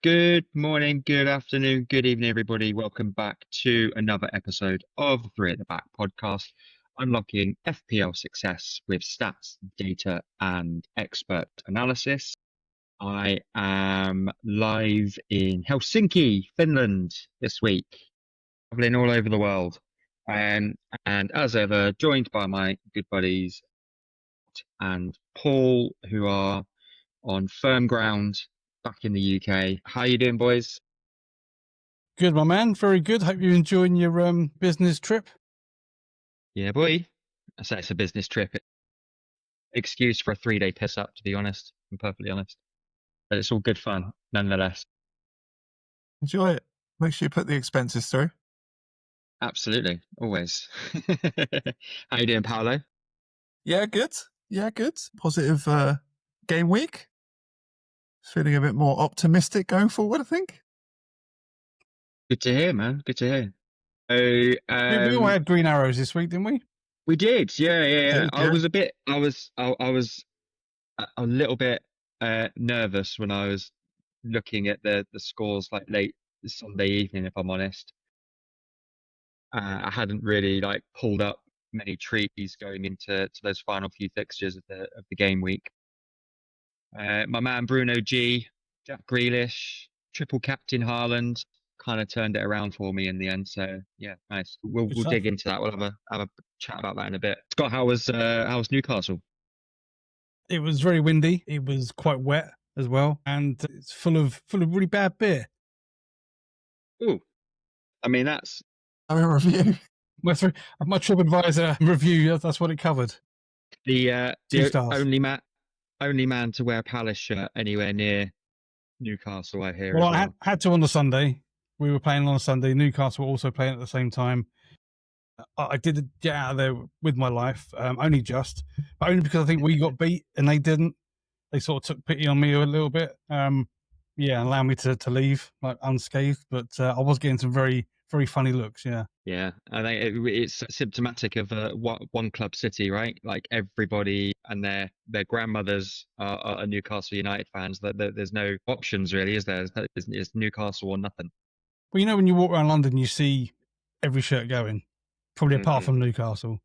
Good morning, good afternoon, good evening, everybody. Welcome back to another episode of the Three at the Back podcast, unlocking FPL success with stats, data, and expert analysis. I am live in Helsinki, Finland this week, traveling all over the world. And as ever, joined by my good buddies and Paul, who are on firm ground back in the UK. How you doing, boys? Good, my man. Very good. Hope you're enjoying your business trip. Yeah, boy. I say it's a business trip. Excuse for a 3-day piss up, to be honest. I'm perfectly honest. But it's all good fun, nonetheless. Enjoy it. Make sure you put the expenses through. Absolutely. Always. How you doing, Paolo? Yeah, good. Positive game week. Feeling a bit more optimistic going forward, I think. Good to hear, man. Good to hear. So, We all had green arrows this week, didn't we? we did. Yeah. I Yeah. was a little bit nervous when I was looking at the scores like late Sunday evening, if I'm honest. I hadn't really pulled up many trees going into those final few fixtures of the game week. My man Bruno G, Jack Grealish, triple captain Haaland kind of turned it around for me in the end. So yeah, nice. We'll dig into that. We'll have a chat about that in a bit. Scott, how was Newcastle? It was very windy. It was quite wet as well, and it's full of really bad beer. Ooh, I mean that's I'm in review. My TripAdvisor review. That's what it covered. the 2 stars. only man to wear a Palace shirt anywhere near Newcastle. I hear. Well, as well. I had to on the Sunday. We were playing on a Sunday. Newcastle were also playing at the same time. I did get out of there with my life, only because I think we got beat and they didn't. They sort of took pity on me a little bit. Allowed me to leave unscathed, but I was getting some very, very funny looks. Yeah. Yeah, I think it's symptomatic of one club city, right? Like everybody and their grandmothers are Newcastle United fans. There's no options really, is there? It's Newcastle or nothing. Well, when you walk around London, you see every shirt going, probably apart from Newcastle,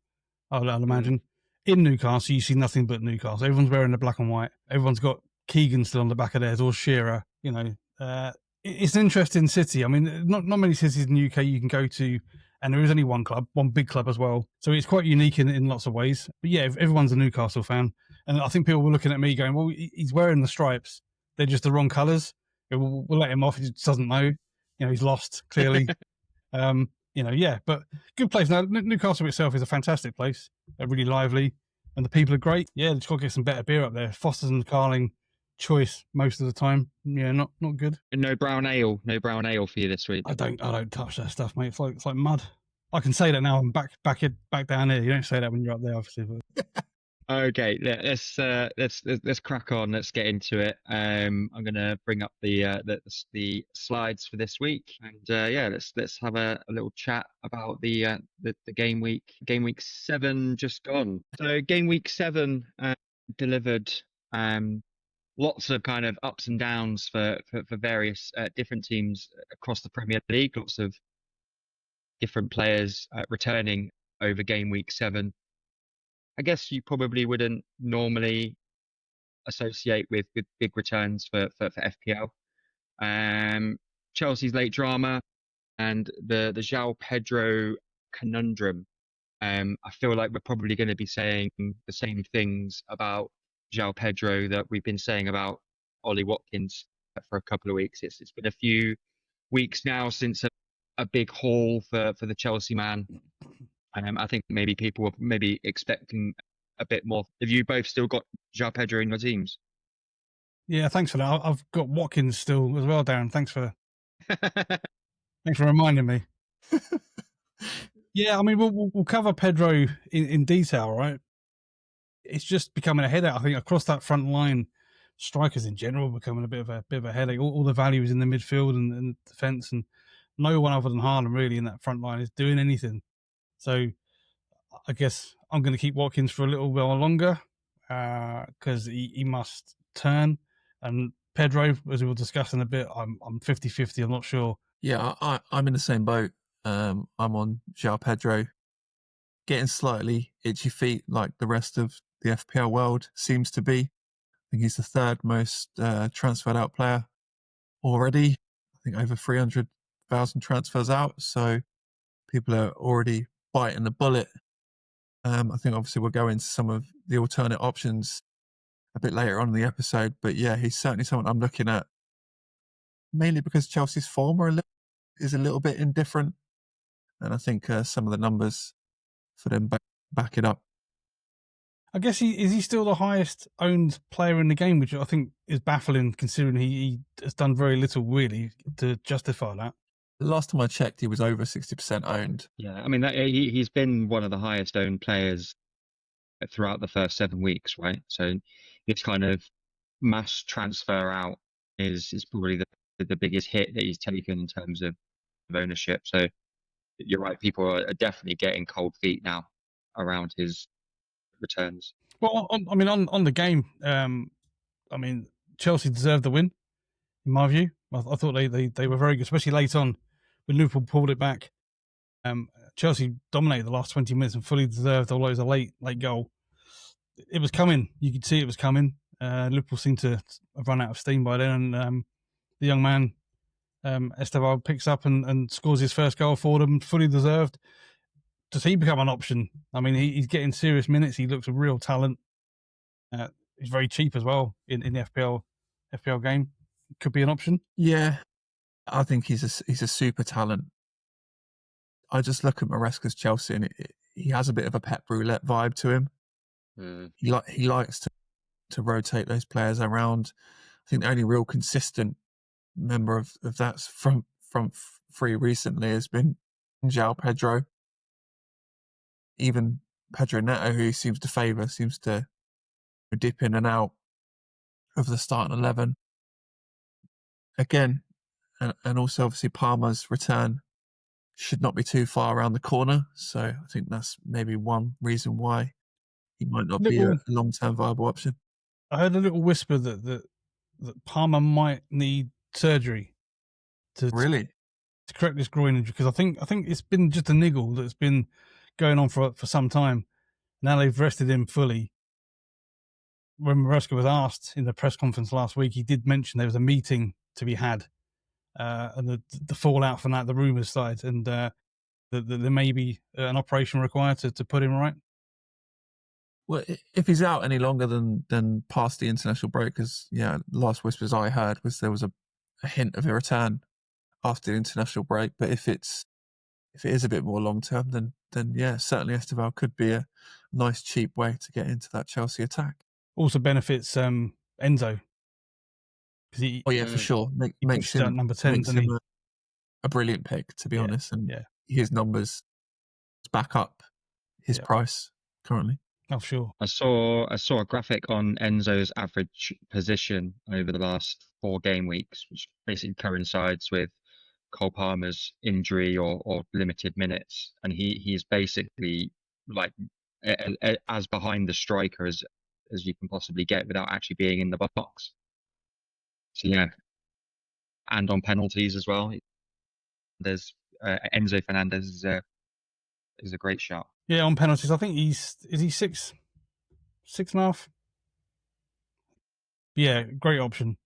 I'd imagine. In Newcastle, you see nothing but Newcastle. Everyone's wearing the black and white. Everyone's got Keegan still on the back of theirs, or Shearer. It's an interesting city. I mean, not many cities in the UK you can go to, and there is only one big club as well. So it's quite unique in lots of ways. But yeah, everyone's a Newcastle fan. And I think people were looking at me going, well, he's wearing the stripes. They're just the wrong colours. We'll let him off. He just doesn't know. He's lost, clearly. But good place. Now, Newcastle itself is a fantastic place. They're really lively, and the people are great. Yeah, just got to get some better beer up there. Foster's and Carling choice most of the time. Yeah, not good. And no brown ale for you this week. I don't touch that stuff, mate. It's like mud. I can say that now. I'm back down here. You don't say that when you're up there, obviously. But... Okay, let's crack on. Let's get into it. I'm gonna bring up the slides for this week, and let's have a little chat about the game week 7 just gone. So game week 7 delivered lots of kind of ups and downs for various different teams across the Premier League. Lots of different players returning over game week 7. I guess you probably wouldn't normally associate with big returns for FPL. Chelsea's late drama and the João Pedro conundrum. I feel like we're probably going to be saying the same things about João Pedro that we've been saying about Ollie Watkins for a couple of weeks. It's been a few weeks now since a big haul for the Chelsea man. I think maybe people were maybe expecting a bit more. Have you both still got João Pedro in your teams? Yeah, thanks for that. I've got Watkins still as well, Darren. Thanks for reminding me. Yeah, I mean, we'll cover Pedro in detail, right? It's just becoming a headache. I think across that front line, strikers in general are becoming a bit of a headache. All the value is in the midfield and defence, and no one other than Haaland really in that front line is doing anything. So I guess I'm going to keep Watkins for a little while longer because he must turn. And Pedro, as we were discussing a bit. I'm 50-50. I'm not sure. Yeah, I'm in the same boat. I'm on João Pedro, getting slightly itchy feet like the rest of the FPL world seems to be. I think he's the third most transferred out player already. I think over 300,000 transfers out. So people are already biting the bullet. I think obviously we'll go into some of the alternate options a bit later on in the episode. But yeah, he's certainly someone I'm looking at, mainly because Chelsea's form is a little bit indifferent. And I think some of the numbers for them back it up. I guess is he still the highest owned player in the game, which I think is baffling considering he has done very little really to justify that. The last time I checked, he was over 60% owned. Yeah, I mean he's been one of the highest owned players throughout the first 7 weeks, right? So this kind of mass transfer out is probably the biggest hit that he's taken in terms of ownership. So you're right, people are definitely getting cold feet now around his returns. Well, on the game, I mean, Chelsea deserved the win, in my view. I thought they were very good, especially late on when Liverpool pulled it back. Chelsea dominated the last 20 minutes and fully deserved, although it was a late goal. It was coming. You could see it was coming. Liverpool seemed to have run out of steam by then, and the young man, Esteban, picks up and scores his first goal for them, fully deserved. Does he become an option? I mean, he's getting serious minutes. He looks a real talent. He's very cheap as well in the FPL game. Could be an option. Yeah, I think he's a super talent. I just look at Maresca's Chelsea and he has a bit of a Pep Roulette vibe to him. He likes to rotate those players around. I think the only real consistent member of that's from free recently has been João Pedro. Even Pedro Neto, who he seems to favour, seems to dip in and out of the starting 11. Again, and also obviously Palmer's return should not be too far around the corner. So I think that's maybe one reason why he might not be a long-term viable option. I heard a little whisper that Palmer might need surgery to correct this groin injury, because I think it's been just a niggle that's been going on for some time. Now they've rested him fully. When Maresca was asked in the press conference last week, he did mention there was a meeting to be had, and the fallout from that, the rumours started, and that there may be an operation required to put him right. Well, if he's out any longer than past the international break, because last whispers I heard was there was a hint of a return after the international break. But if it is a bit more long term, then yeah, certainly Esteban could be a nice cheap way to get into that Chelsea attack. Also benefits Enzo. For sure. Makes him number 10, makes him a brilliant pick, to be honest, and his numbers back up his price currently. Oh, sure. I saw a graphic on Enzo's average position over the last 4 game weeks, which basically coincides with Cole Palmer's injury or limited minutes, and he's basically like as behind the striker as you can possibly get without actually being in the box. So yeah, and on penalties as well. There's Enzo Fernandez is a great shot. Yeah, on penalties, I think is he 6.5? Yeah, great option.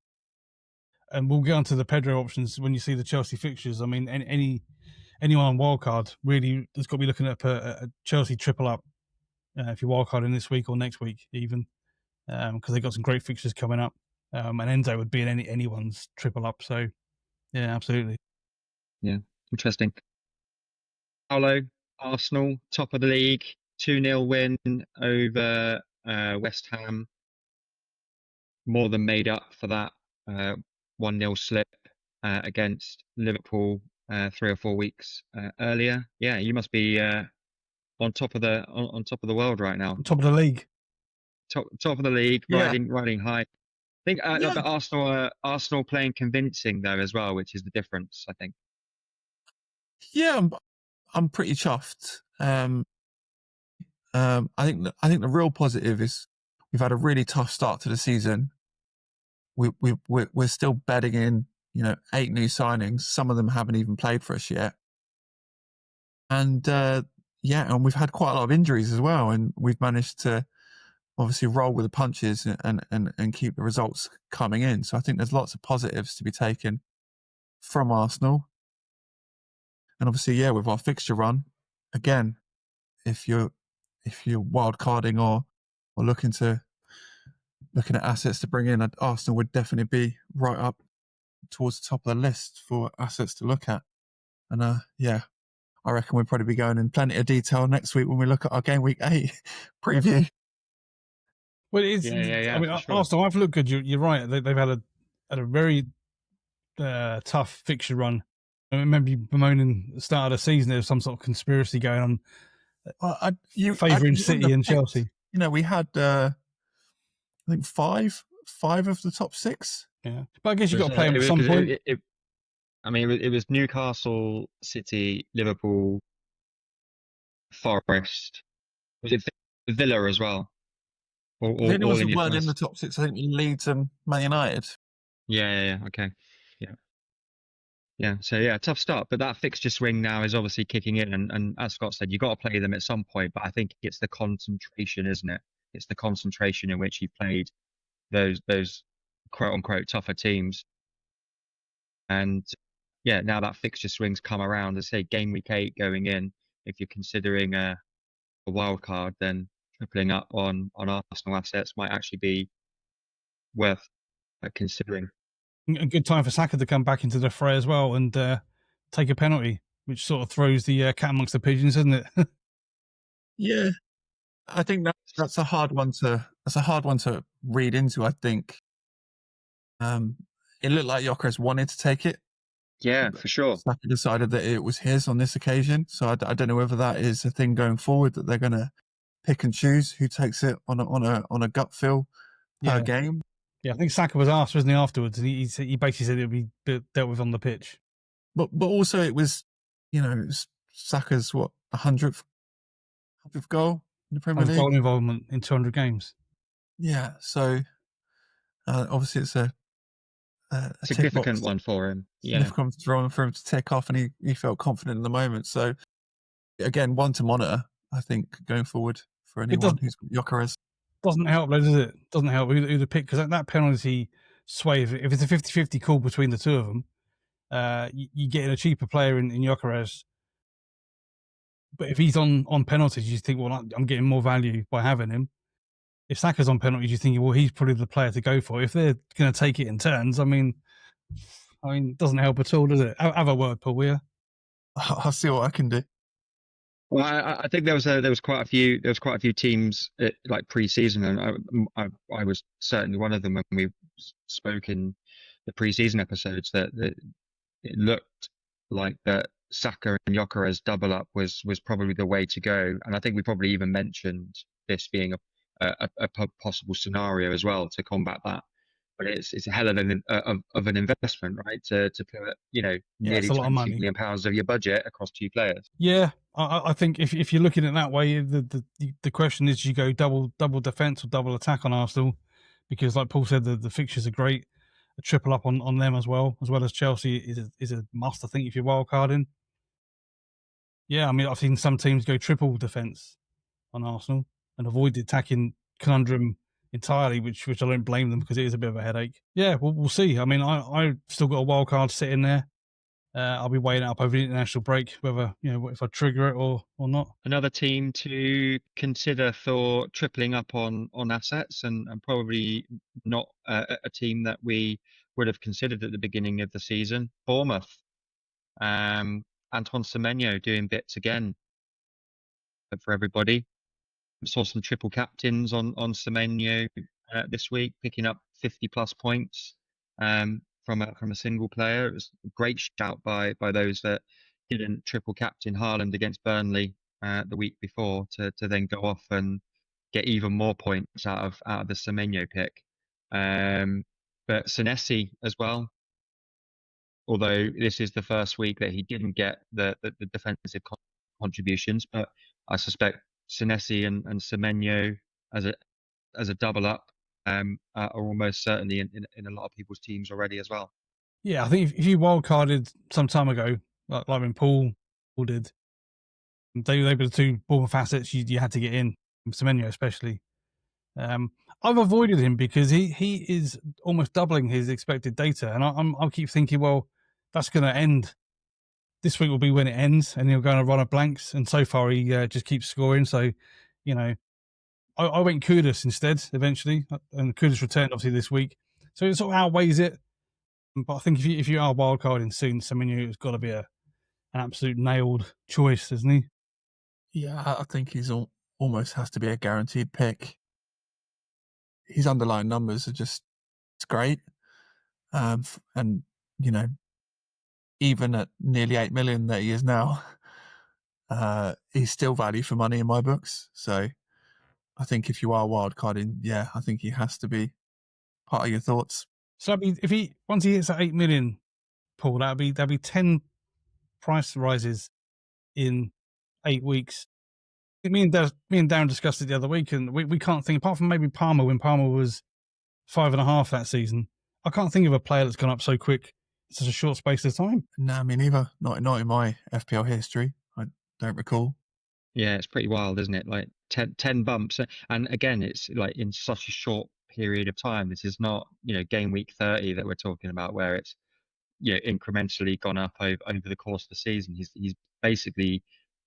And we'll get onto the Pedro options when you see the Chelsea fixtures. I mean, anyone on wildcard really has got to be looking at a Chelsea triple up if you're wildcarding this week or next week even, because they've got some great fixtures coming up. And Enzo would be in anyone's triple up. So, yeah, absolutely. Yeah, interesting. Paulo, Arsenal, top of the league, 2-0 win over West Ham. More than made up for that 1-0 slip against Liverpool 3 or 4 weeks earlier. Yeah, you must be on top of the world right now. Top of the league. Top of the league, riding high. I think but Arsenal playing convincing though as well, which is the difference, I think. Yeah, I'm pretty chuffed. I think the real positive is we've had a really tough start to the season, we're still bedding in, 8 new signings. Some of them haven't even played for us yet. And and we've had quite a lot of injuries as well, and we've managed to obviously roll with the punches and keep the results coming in. So I think there's lots of positives to be taken from Arsenal. And obviously, with our fixture run, again, if you're wild carding or looking at assets to bring in, Arsenal would definitely be right up towards the top of the list for assets to look at. And I reckon we'll probably be going in plenty of detail next week when we look at our game week 8 preview. Well, it's. Yeah, I mean, for sure. Arsenal have looked good. You're right. They've had a very tough fixture run. I remember you bemoaning at the start of the season there was some sort of conspiracy going on, favouring City and Chelsea. We had I think five of the top 6. Yeah, but I guess you've got to play them at some point. It was Newcastle, City, Liverpool, Forest. Was it Villa as well? I think it wasn't one in the top 6. I think Leeds and Man United. Yeah. Okay. Yeah. So tough start, but that fixture swing now is obviously kicking in, and as Scott said, you've got to play them at some point. But I think it's the concentration, isn't it? It's the concentration in which you've played those quote unquote tougher teams, and now that fixture swing's come around. As I say, game week 8 going in, if you're considering a wild card, then tripling up on Arsenal assets might actually be worth considering. A good time for Saka to come back into the fray as well and take a penalty, which sort of throws the cat amongst the pigeons, isn't it? Yeah, I think that's a hard one to read into. I think it looked like Gyökeres wanted to take it. Yeah, for sure. Saka decided that it was his on this occasion, so I don't know whether that is a thing going forward, that they're going to pick and choose who takes it on a gut feel per game. Yeah, I think Saka was asked, wasn't he, afterwards, and he basically said it would be dealt with on the pitch. But also it was, Saka's 100th goal in the Premier League. Goal involvement in 200 games. Yeah, so obviously it's a significant one for him. Significant for him to tick off, and he felt confident in the moment. So again, one to monitor, I think, going forward for anyone who's got Gyökeres. Doesn't help though, does it? Doesn't help who to pick, because that penalty sway, if it's a 50-50 call between the two of them, you get a cheaper player in Gyökeres. But if he's on penalties, you think, well, I'm getting more value by having him. If Saka's on penalties, you think, well, he's probably the player to go for. If they're going to take it in turns, I mean, it doesn't help at all, does it? Have a word, Paul, will you? I'll see what I can do. Well, I think there was quite a few teams like pre-season, and I was certainly one of them when we spoke in the pre-season episodes, that it looked like that Saka and Gyökeres double up was probably the way to go, and I think we probably even mentioned this being a possible scenario as well to combat that. But it's a hell of an investment, right? To put nearly £20 million of your budget across 2 players. Yeah, I think if you're looking at that way, the question is, you go double defense or double attack on Arsenal, because like Paul said, the fixtures are great. A triple up on them as well as Chelsea is a must, I think, if you're wildcarding. Yeah, I mean, I've seen some teams go triple defense on Arsenal and avoid the attacking conundrum entirely, which I don't blame them, because it is a bit of a headache. Yeah, we'll see. I mean, I've still got a wild card sitting there. I'll be weighing it up over the international break, whether if I trigger it or not. Another team to consider for tripling up on assets, and probably not a team that we would have considered at the beginning of the season. Bournemouth. Antoine Semenyo doing bits again for everybody. Saw some triple captains on Semenyo this week, picking up 50+ points from a single player. It was a great shout by those that didn't triple captain Haaland against Burnley the week before to then go off and get even more points out of the Semenyo pick. But Senesi as well, although this is the first week that he didn't get the defensive contributions, but I suspect Senesi and Semenyo as a double up are almost certainly in a lot of people's teams already as well. Yeah, I think if you wildcarded some time ago, like when Paul did, they were the two Bournemouth assets you had to get in, Semenyo especially. I've avoided him because he is almost doubling his expected data, and I'll keep thinking, well, that's going to end. This week will be when it ends, and he'll go on a run of blanks. And so far, he just keeps scoring. So, you know, I went Kudus instead eventually, and Kudus returned obviously this week, so it sort of outweighs it. But I think if you are wildcarding soon, Semenyo has got to be an absolute nailed choice, isn't he? Yeah, I think he's almost has to be a guaranteed pick. His underlying numbers are just it's great, and you know, even at nearly 8 million that he is now, he's still value for money in my books. So I think if you are wildcarding, yeah, I think he has to be part of your thoughts. So I mean, if once he hits that 8 million, Paul, that'd be 10 price rises in 8 weeks. Me and Darren discussed it the other week, and we can't think, apart from maybe Palmer, when Palmer was 5.5 that season, I can't think of a player that's gone up so quick in such a short space of time. No, me neither. Not in my FPL history. I don't recall. Yeah, it's pretty wild, isn't it? Like 10 bumps. And again, it's like in such a short period of time. This is not, game week 30 that we're talking about where it's, incrementally gone up over the course of the season. He's basically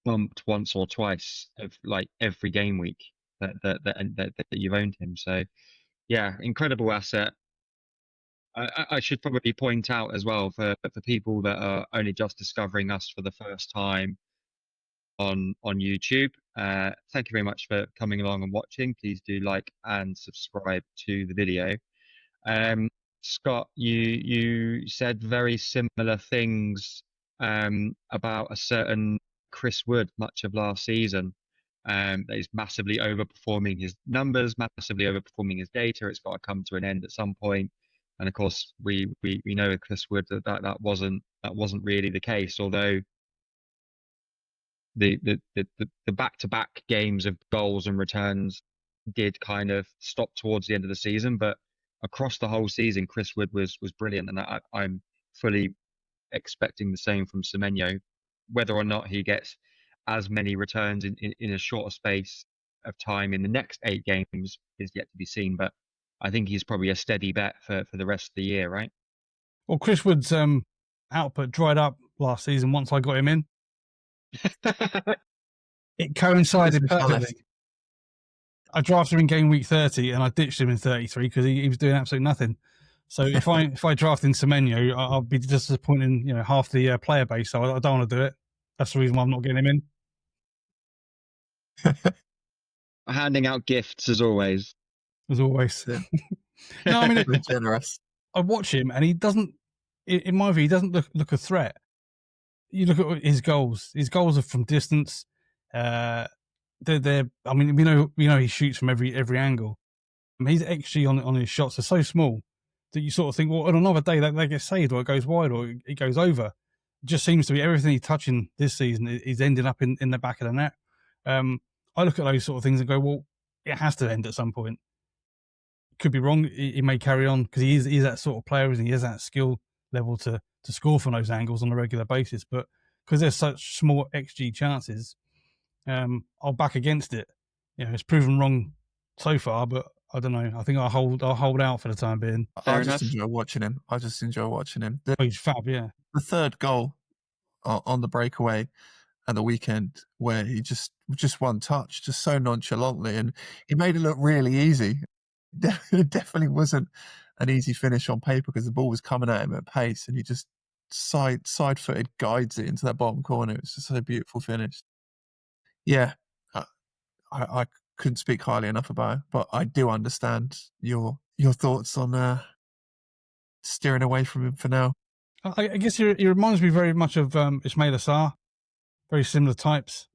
bumped once or twice of like every game week that you've owned him. So yeah, incredible asset. I should probably point out as well for people that are only just discovering us for the first time on YouTube. Thank you very much for coming along and watching. Please do like and subscribe to the video. Scott, you said very similar things about a certain Chris Wood much of last season. That he's massively overperforming his numbers, massively overperforming his data. It's got to come to an end at some point. And of course, we know with Chris Wood that wasn't really the case. Although the back-to-back games of goals and returns did kind of stop towards the end of the season, but across the whole season, Chris Wood was brilliant, and I'm fully expecting the same from Semenyo. Whether or not he gets as many returns in a shorter space of time in the next 8 games is yet to be seen, but I think he's probably a steady bet for the rest of the year, right? Well, Chris Wood's output dried up last season once I got him in. It coincided perfectly. I drafted him in game week 30 and I ditched him in 33 because he was doing absolutely nothing. So if I draft in Semenyo, I'll be disappointing, half the player base. So I don't want to do it. That's the reason why I'm not getting him in. Handing out gifts as always. As always. Yeah. No, I mean, generous. I watch him and he doesn't, in my view, he doesn't look a threat. You look at his goals. His goals are from distance. They're. I mean, we know he shoots from every angle. His XG on his shots are so small that you sort of think, well, on another day that they get saved or it goes wide or it goes over. It just seems to be everything he's touching this season is ending up in the back of the net. I look at those sort of things and go, well, it has to end at some point. Could be wrong. He may carry on because he is that sort of player and he has that skill level to score from those angles on a regular basis. But because there's such small XG chances, I'll back against it. It's proven wrong so far, but I don't know. I think I'll hold out for the time being. I just enjoy watching him. He's fab, yeah. The third goal on the breakaway at the weekend where he just one touch, just so nonchalantly, and he made it look really easy. It definitely wasn't an easy finish on paper because the ball was coming at him at pace and he just side-footed guides it into that bottom corner. It was just a beautiful finish. Yeah, I couldn't speak highly enough about it, but I do understand your thoughts on steering away from him for now. I guess he reminds me very much of Ismail Assar. Very similar types.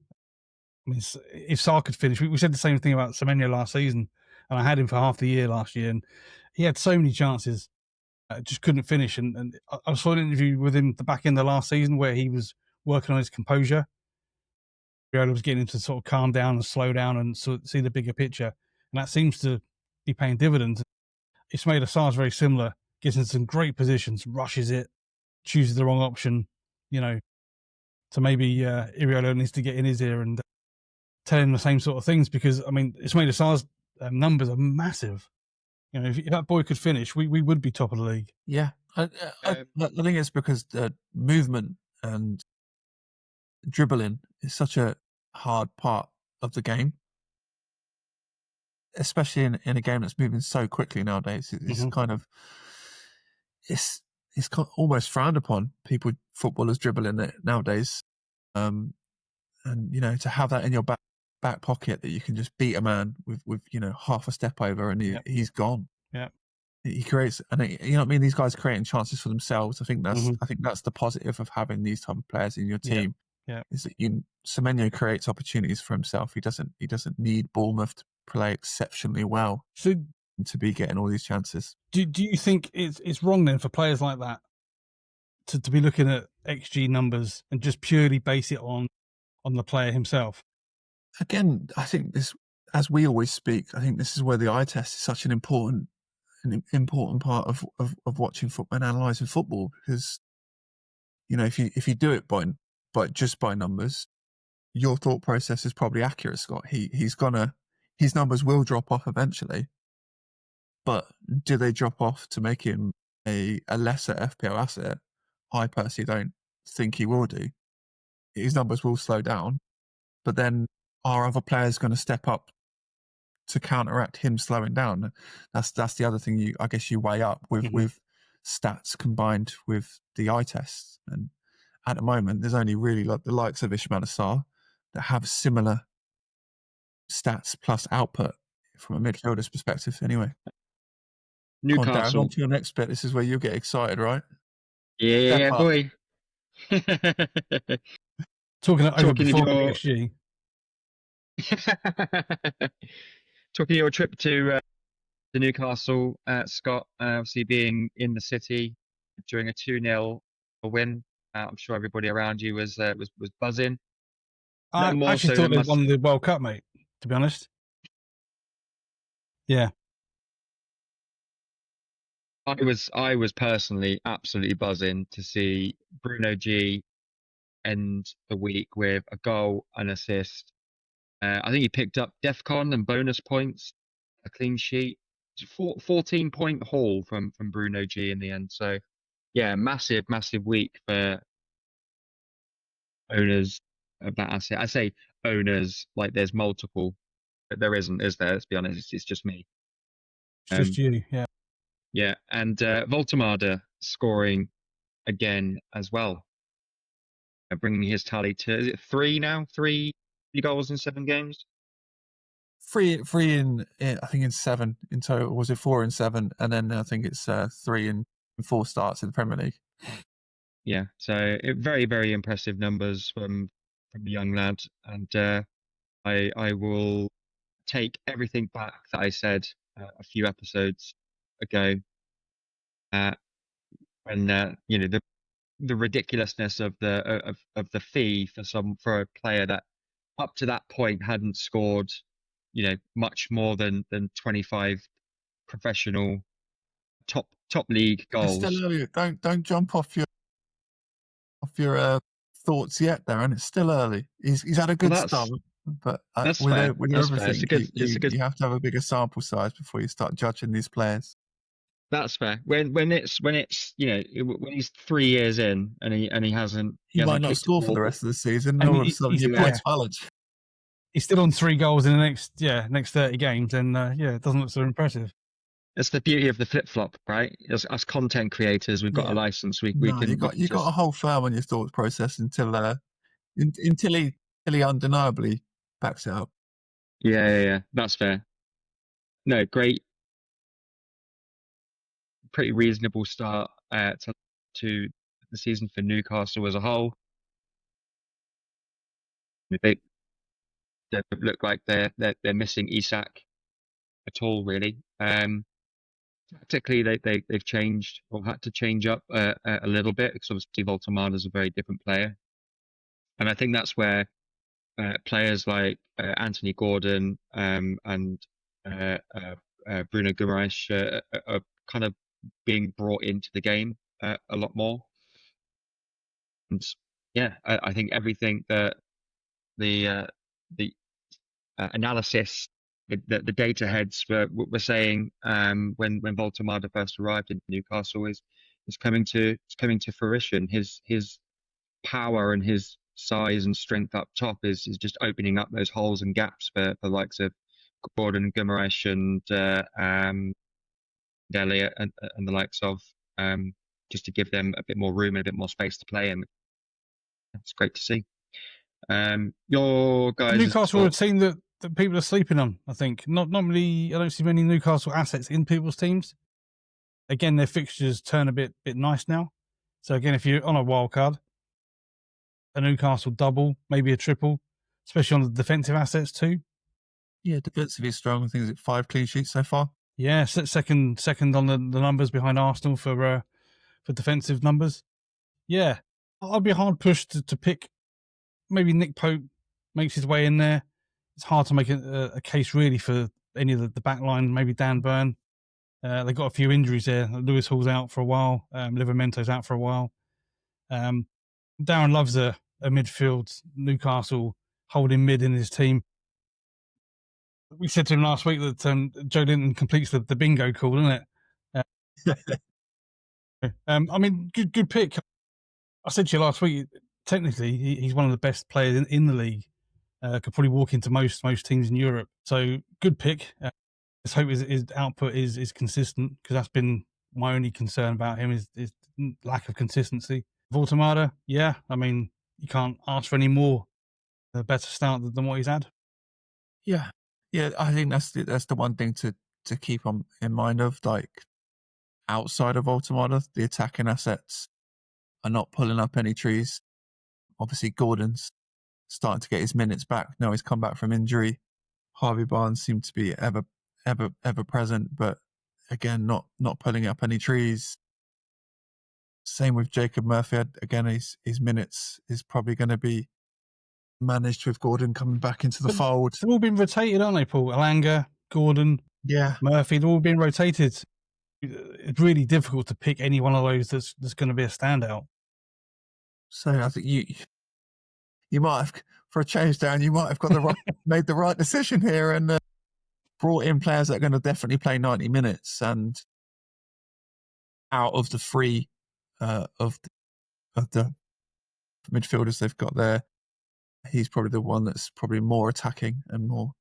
I mean, if Sarr could finish, we said the same thing about Semenyo last season, and I had him for half the year last year, and he had so many chances, just couldn't finish. And I saw an interview with him at the back end of last season where he was working on his composure. Viola was getting him to sort of calm down and slow down and see the bigger picture, and that seems to be paying dividends. Ismaila Sarr's very similar. Gets in some great positions, rushes it, chooses the wrong option. So maybe Iriolo needs to get in his ear and tell him the same sort of things, because Ismaila Sarr's numbers are massive. If that boy could finish, we would be top of the league. Yeah, I think it's because the movement and dribbling is such a hard part of the game, especially in a game that's moving so quickly nowadays. It's kind of it's almost frowned upon. Footballers dribbling it nowadays, and to have that in your back pocket, that you can just beat a man with half a step over and he's gone. Yeah. He creates, and these guys creating chances for themselves. I think that's the positive of having these type of players in your team. Yeah. Is that Semenyo creates opportunities for himself. He doesn't need Bournemouth to play exceptionally well to be getting all these chances. Do you think it's wrong then for players like that to be looking at XG numbers and just purely base it on the player himself? Again, I think this, as we always speak, I think this is where the eye test is such an important part of watching football and analysing football, because if you do it by numbers, your thought process is probably accurate, Scott. His numbers will drop off eventually, but do they drop off to make him a lesser FPL asset? I personally don't think he will do. His numbers will slow down, but then are other players going to step up to counteract him slowing down? That's the other thing I guess you weigh up with stats combined with the eye tests. And at the moment, there's only really like the likes of Ismaila Sarr that have similar stats plus output from a midfielder's perspective. Anyway, Newcastle. On to your next bit. This is where you get excited, right? Yeah, boy. Talking over before your... XG. Talking your trip to Newcastle, Scott, obviously being in the city during a 2-0 win. I'm sure everybody around you was buzzing. I actually thought they won the World Cup, mate, to be honest. Yeah. I was personally absolutely buzzing to see Bruno G end the week with a goal, an assist. I think he picked up DEFCON and bonus points, a clean sheet. It's a 14-point haul from Bruno G in the end. So, yeah, massive week for owners of that asset. I say owners like there's multiple, but there isn't, is there? Let's be honest, it's just me. It's just you, yeah. Yeah, and Voltemada scoring again as well, bringing his tally to, is it 3 now? 3 goals in 7 games? 3 in I think in 7 in total. Was it 4 in 7? And then I think it's 3 in 4 starts in the Premier League. Yeah, so very, very impressive numbers from the young lad, and I will take everything back that I said a few episodes ago, when the ridiculousness of the fee for a player that up to that point hadn't scored much more than 25 professional top league goals. It's still early. Don't jump off your thoughts yet, Darren. It's still early. He's had a good start, but that's with fair. everything, you have to have a bigger sample size before you start judging these players. That's fair. When he's 3 years in and he hasn't. He might not score for the rest of the season. And all of a sudden, your points valid. He's still on 3 goals in the next 30 games, and it doesn't look so impressive. That's the beauty of the flip flop, right? As content creators, we've got a license. We can. You got a whole firm on your thoughts process until he undeniably backs it up. Yeah. That's fair. No, great. Pretty reasonable start to the season for Newcastle as a whole. They look like they're missing Isak at all, really. Tactically, they've changed or had to change up a little bit, because obviously Voltemada is a very different player, and I think that's where players like Anthony Gordon and Bruno Guimaraes are kind of being brought into the game a lot more. And yeah, I think everything that the analysis, the data heads were saying when Voltemade first arrived in Newcastle is coming to fruition. His power and his size and strength up top is just opening up those holes and gaps for the likes of Gordon, Guimaraes, and Elliott and the likes of, just to give them a bit more room and a bit more space to play in. It's great to see. Your guys' Newcastle are a team that people are sleeping on. I think not really. I don't see many Newcastle assets in people's teams. Again, their fixtures turn a bit nice now. So again, if you're on a wild card, a Newcastle double, maybe a triple, especially on the defensive assets too. Yeah, defensively strong. I think it's 5 clean sheets so far. Yeah, second on the numbers behind Arsenal for defensive numbers. Yeah, I'd be hard pushed to pick. Maybe Nick Pope makes his way in there. It's hard to make a case really for any of the back line. Maybe Dan Burn. They've got a few injuries there. Lewis Hall's out for a while. Livermento's out for a while. Darren loves a midfield Newcastle holding mid in his team. We said to him last week that Joe Linton completes the bingo call, isn't it? I mean, good pick. I said to you last week, technically, he's one of the best players in the league. Could probably walk into most teams in Europe. So good pick. Let's hope his output is consistent, because that's been my only concern about him is lack of consistency. Voltemade, yeah, I mean, you can't ask for any more a better start than what he's had. Yeah, I think that's the one thing to keep in mind of, like, outside of Voltemade, the attacking assets are not pulling up any trees. Obviously, Gordon's starting to get his minutes back. Now he's come back from injury. Harvey Barnes seemed to be ever present, but again, not pulling up any trees. Same with Jacob Murphy. Again, his minutes is probably going to be managed with Gordon coming back into the fold. They've all been rotated, aren't they, Paul? Alanga, Gordon, yeah, Murphy, they've all been rotated. It's really difficult to pick any one of those that's going to be a standout. So I think you might have, for a change, Darren, you might have got made the right decision here and brought in players that are going to definitely play 90 minutes. And out of the three of the midfielders they've got there, he's probably the one that's probably more attacking and more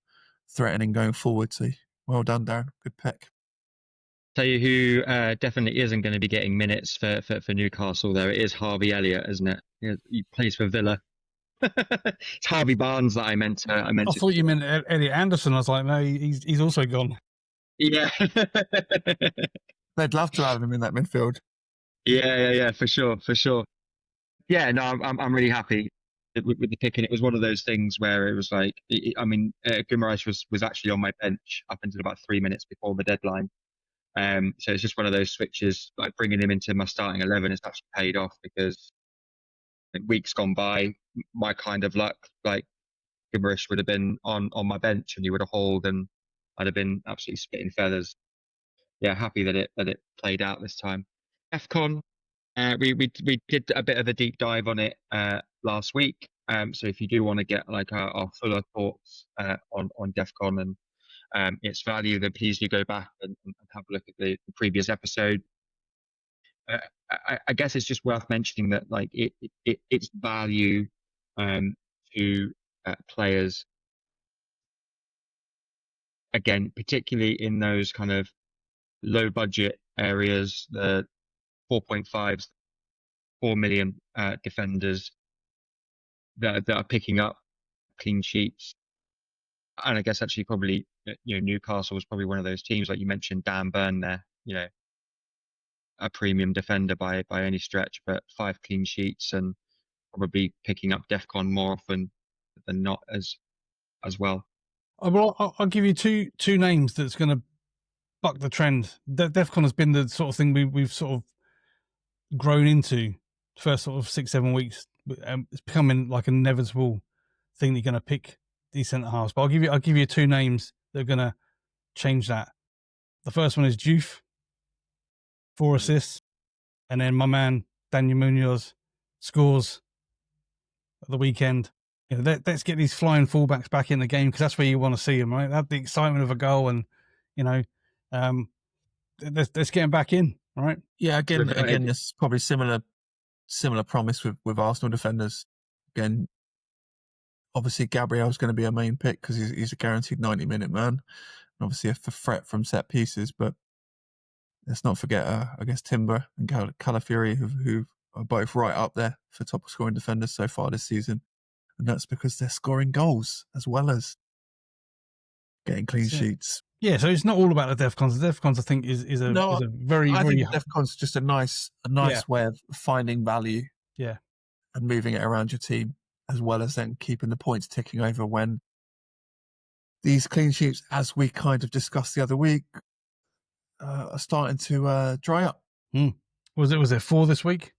threatening going forward. So well done, Darren. Good pick. Tell you who definitely isn't going to be getting minutes for Newcastle, though. It is Harvey Elliott, isn't it? He plays for Villa. It's Harvey Barnes that I meant. I thought you meant Elliot Anderson. I was like, no, he's also gone. Yeah. They'd love to have him in that midfield. Yeah, for sure. Yeah, no, I'm really happy with the pick, and it was one of those things where it was like, Guimaraes was actually on my bench up until about 3 minutes before the deadline. So it's just one of those switches, like bringing him into my starting 11 has actually paid off, because weeks gone by, my kind of luck, like Guimaraes would have been on my bench and he would have hauled, and I'd have been absolutely spitting feathers. Yeah, happy that it played out this time. AFCON, we did a bit of a deep dive on it last week. So if you do want to get like our fuller thoughts on DEFCON and its value, then please do go back and have a look at the previous episode. I guess it's just worth mentioning that, like, its value to players, again, particularly in those kind of low budget areas, the 4.5s, 4 million defenders that are picking up clean sheets. And I guess actually probably, Newcastle was probably one of those teams, like you mentioned, Dan Burn there, a premium defender by any stretch, but 5 clean sheets and probably picking up DEFCON more often than not as well. Well, I'll give you two names that's going to buck the trend. DEFCON has been the sort of thing we've sort of grown into the first sort of 6-7 weeks. It's becoming like an inevitable thing that you're going to pick these centre halves. But I'll give you 2 names that are going to change that. The first one is Juve, 4 assists. And then my man, Daniel Munoz, scores at the weekend. You know, let's get these flying fullbacks back in the game because that's where you want to see them, right? Have the excitement of a goal and, you know, let's get them back in, all right? Yeah, again, it's probably similar promise with Arsenal defenders. Again, obviously Gabriel's going to be a main pick because he's a guaranteed 90-minute man, and obviously a threat from set pieces. But let's not forget, I guess Timber and Calafiori, who are both right up there for top scoring defenders so far this season, and that's because they're scoring goals as well as getting clean sheets. Yeah, so it's not all about the DEFCONs. The DEFCONs, I think, is a very. I think DEFCON's just a nice way of finding value. Yeah, and moving it around your team, as well as then keeping the points ticking over when these clean sheets, as we kind of discussed the other week, are starting to dry up. Was there 4 this week?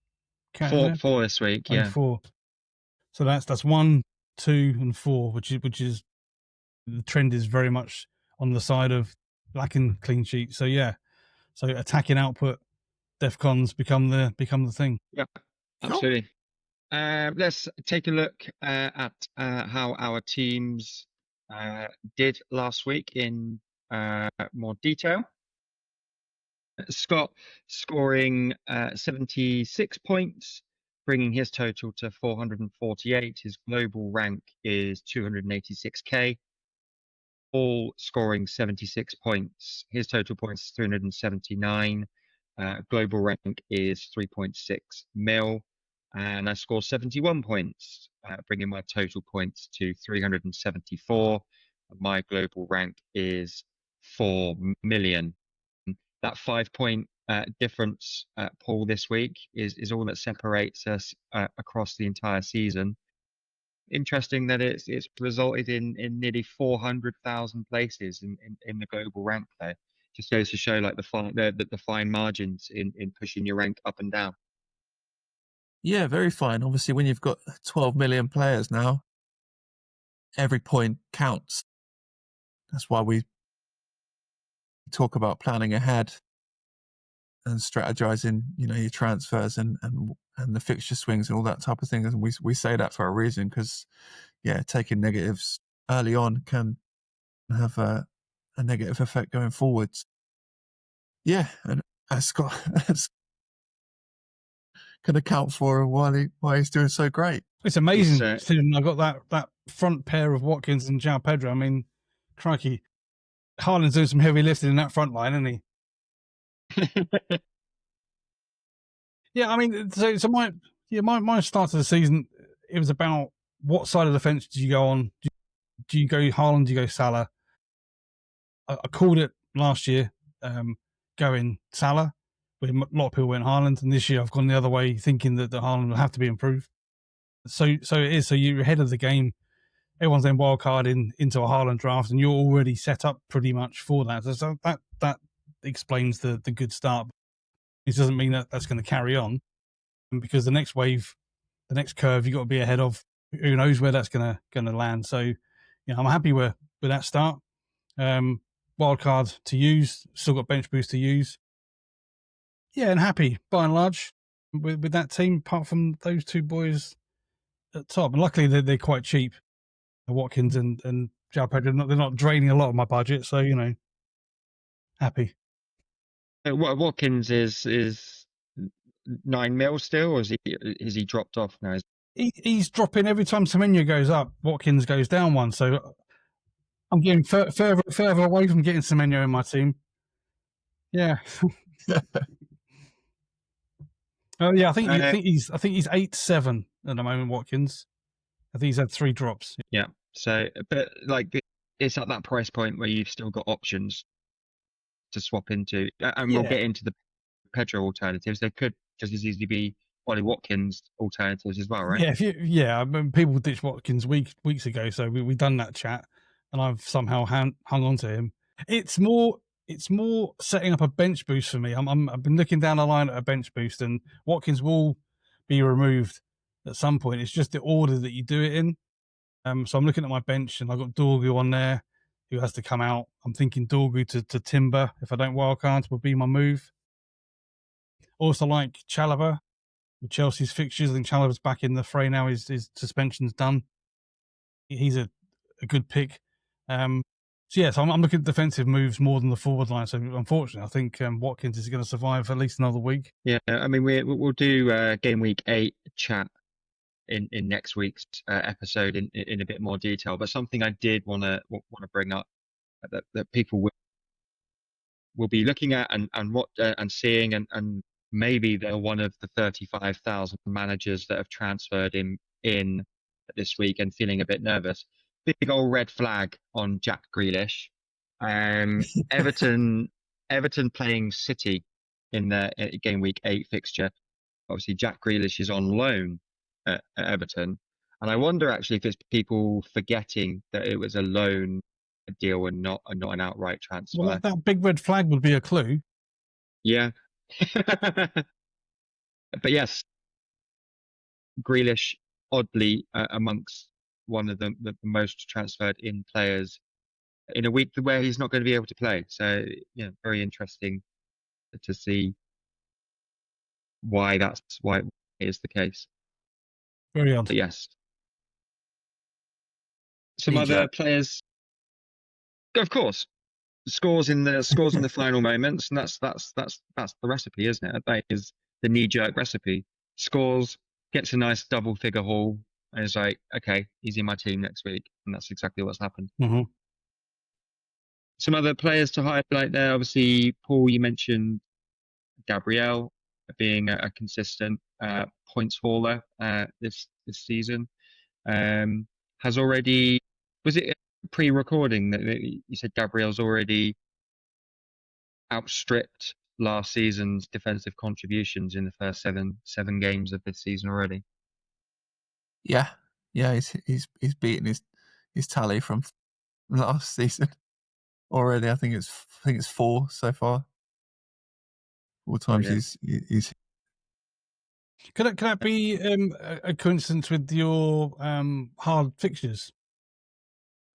4 this week, yeah. 4. So that's 1, 2, and 4, which is the trend is very much on the side of lacking clean sheets. So yeah, so attacking output, DEFCONs become the thing. Yeah, absolutely. Let's take a look at how our teams did last week in more detail. Scott scoring 76 points, bringing his total to 448. His global rank is 286k. All scoring 76 points. His total points is 379. Global rank is 3.6 mil. And I scored 71 points, bringing my total points to 374. My global rank is 4 million. That 5-point difference, Paul, this week is all that separates us across the entire season. Interesting that it's resulted in nearly 400,000 places in the global rank there. Just goes to show like the fine margins in pushing your rank up and down. Yeah, very fine. Obviously, when you've got 12 million players now, every point counts. That's why we talk about planning ahead and strategizing, your transfers and the fixture swings and all that type of thing. And we say that for a reason because, taking negatives early on can have a negative effect going forwards. Yeah, and Scott can account for why he's doing so great. It's amazing. I got that front pair of Watkins and João Pedro. I mean, crikey, Haaland's doing some heavy lifting in that front line, isn't he? Yeah, I mean, so my start of the season, it was about what side of the fence do you go on? Do you go Haaland? Do you go Salah? I called it last year, going Salah. A lot of people went Haaland, and this year I've gone the other way, thinking that the Haaland will have to be improved. So it is. So you're ahead of the game. Everyone's then wildcarding into a Haaland draft, and you're already set up pretty much for that. So that explains the good start. It doesn't mean that that's going to carry on, because the next wave, the next curve, you got to be ahead of. Who knows where that's going to land? So, I'm happy with that start. Wildcard to use, still got bench boost to use. Yeah, and happy by and large with that team, apart from those 2 boys at top. And luckily they're quite cheap, Watkins and João Pedro. They're not draining a lot of my budget, so happy. Watkins is 9 mil still, or is he dropped off now? He's dropping every time Semenyo goes up. Watkins goes down 1, so I'm getting further away from getting Semenyo in my team. Yeah. Oh yeah, I think he's 8-7 at the moment, Watkins. I think he's had 3 drops. Yeah. So, but like it's at that price point where you've still got options to swap into, and we'll get into the Pedro alternatives. There could just as easily be Ollie Watkins alternatives as well, right? Yeah. I mean, people ditched Watkins weeks ago, so we've done that chat, and I've somehow hung on to him. It's more setting up a bench boost for me. I've been looking down the line at a bench boost, and Watkins will be removed at some point. It's just the order that you do it in. So I'm looking at my bench, and I've got Dorgu on there, who has to come out. I'm thinking Dorgu to Timber, if I don't wildcard, would be my move. Also like Chalobah with Chelsea's fixtures. I think Chalobah's back in the fray now. His suspension's done. He's a good pick. So yes, I'm looking at defensive moves more than the forward line. So unfortunately, I think Watkins is going to survive at least another week. Yeah, I mean we'll do game week 8 chat in next week's episode in a bit more detail. But something I did want to bring up that people will be looking at and what and seeing and maybe they're one of the 35,000 managers that have transferred in this week and feeling a bit nervous. Big old red flag on Jack Grealish. Everton playing City in their game week 8 fixture. Obviously, Jack Grealish is on loan at Everton, and I wonder actually if it's people forgetting that it was a loan deal and not an outright transfer. Well, that big red flag would be a clue. Yeah. But yes, Grealish oddly amongst one of the most transferred in players in a week where he's not going to be able to play. So yeah, very interesting to see why it is the case. Very odd. But yes, some Hey, other Jack. players, of course, scores in the final moments, and that's the recipe, isn't it? That is the knee-jerk recipe. Scores, gets a nice double-figure haul, and is like, okay, he's in my team next week, and that's exactly what's happened. Mm-hmm. Some other players to highlight there, obviously, Paul, you mentioned Gabriel being a consistent points hauler this season. Has already, was it pre-recording that you said Gabriel's already outstripped last season's defensive contributions in the first seven games of this season already? Yeah, he's beaten his tally from last season already. I think it's 4 so far. 4 times he's. Could that be a coincidence with your hard fixtures?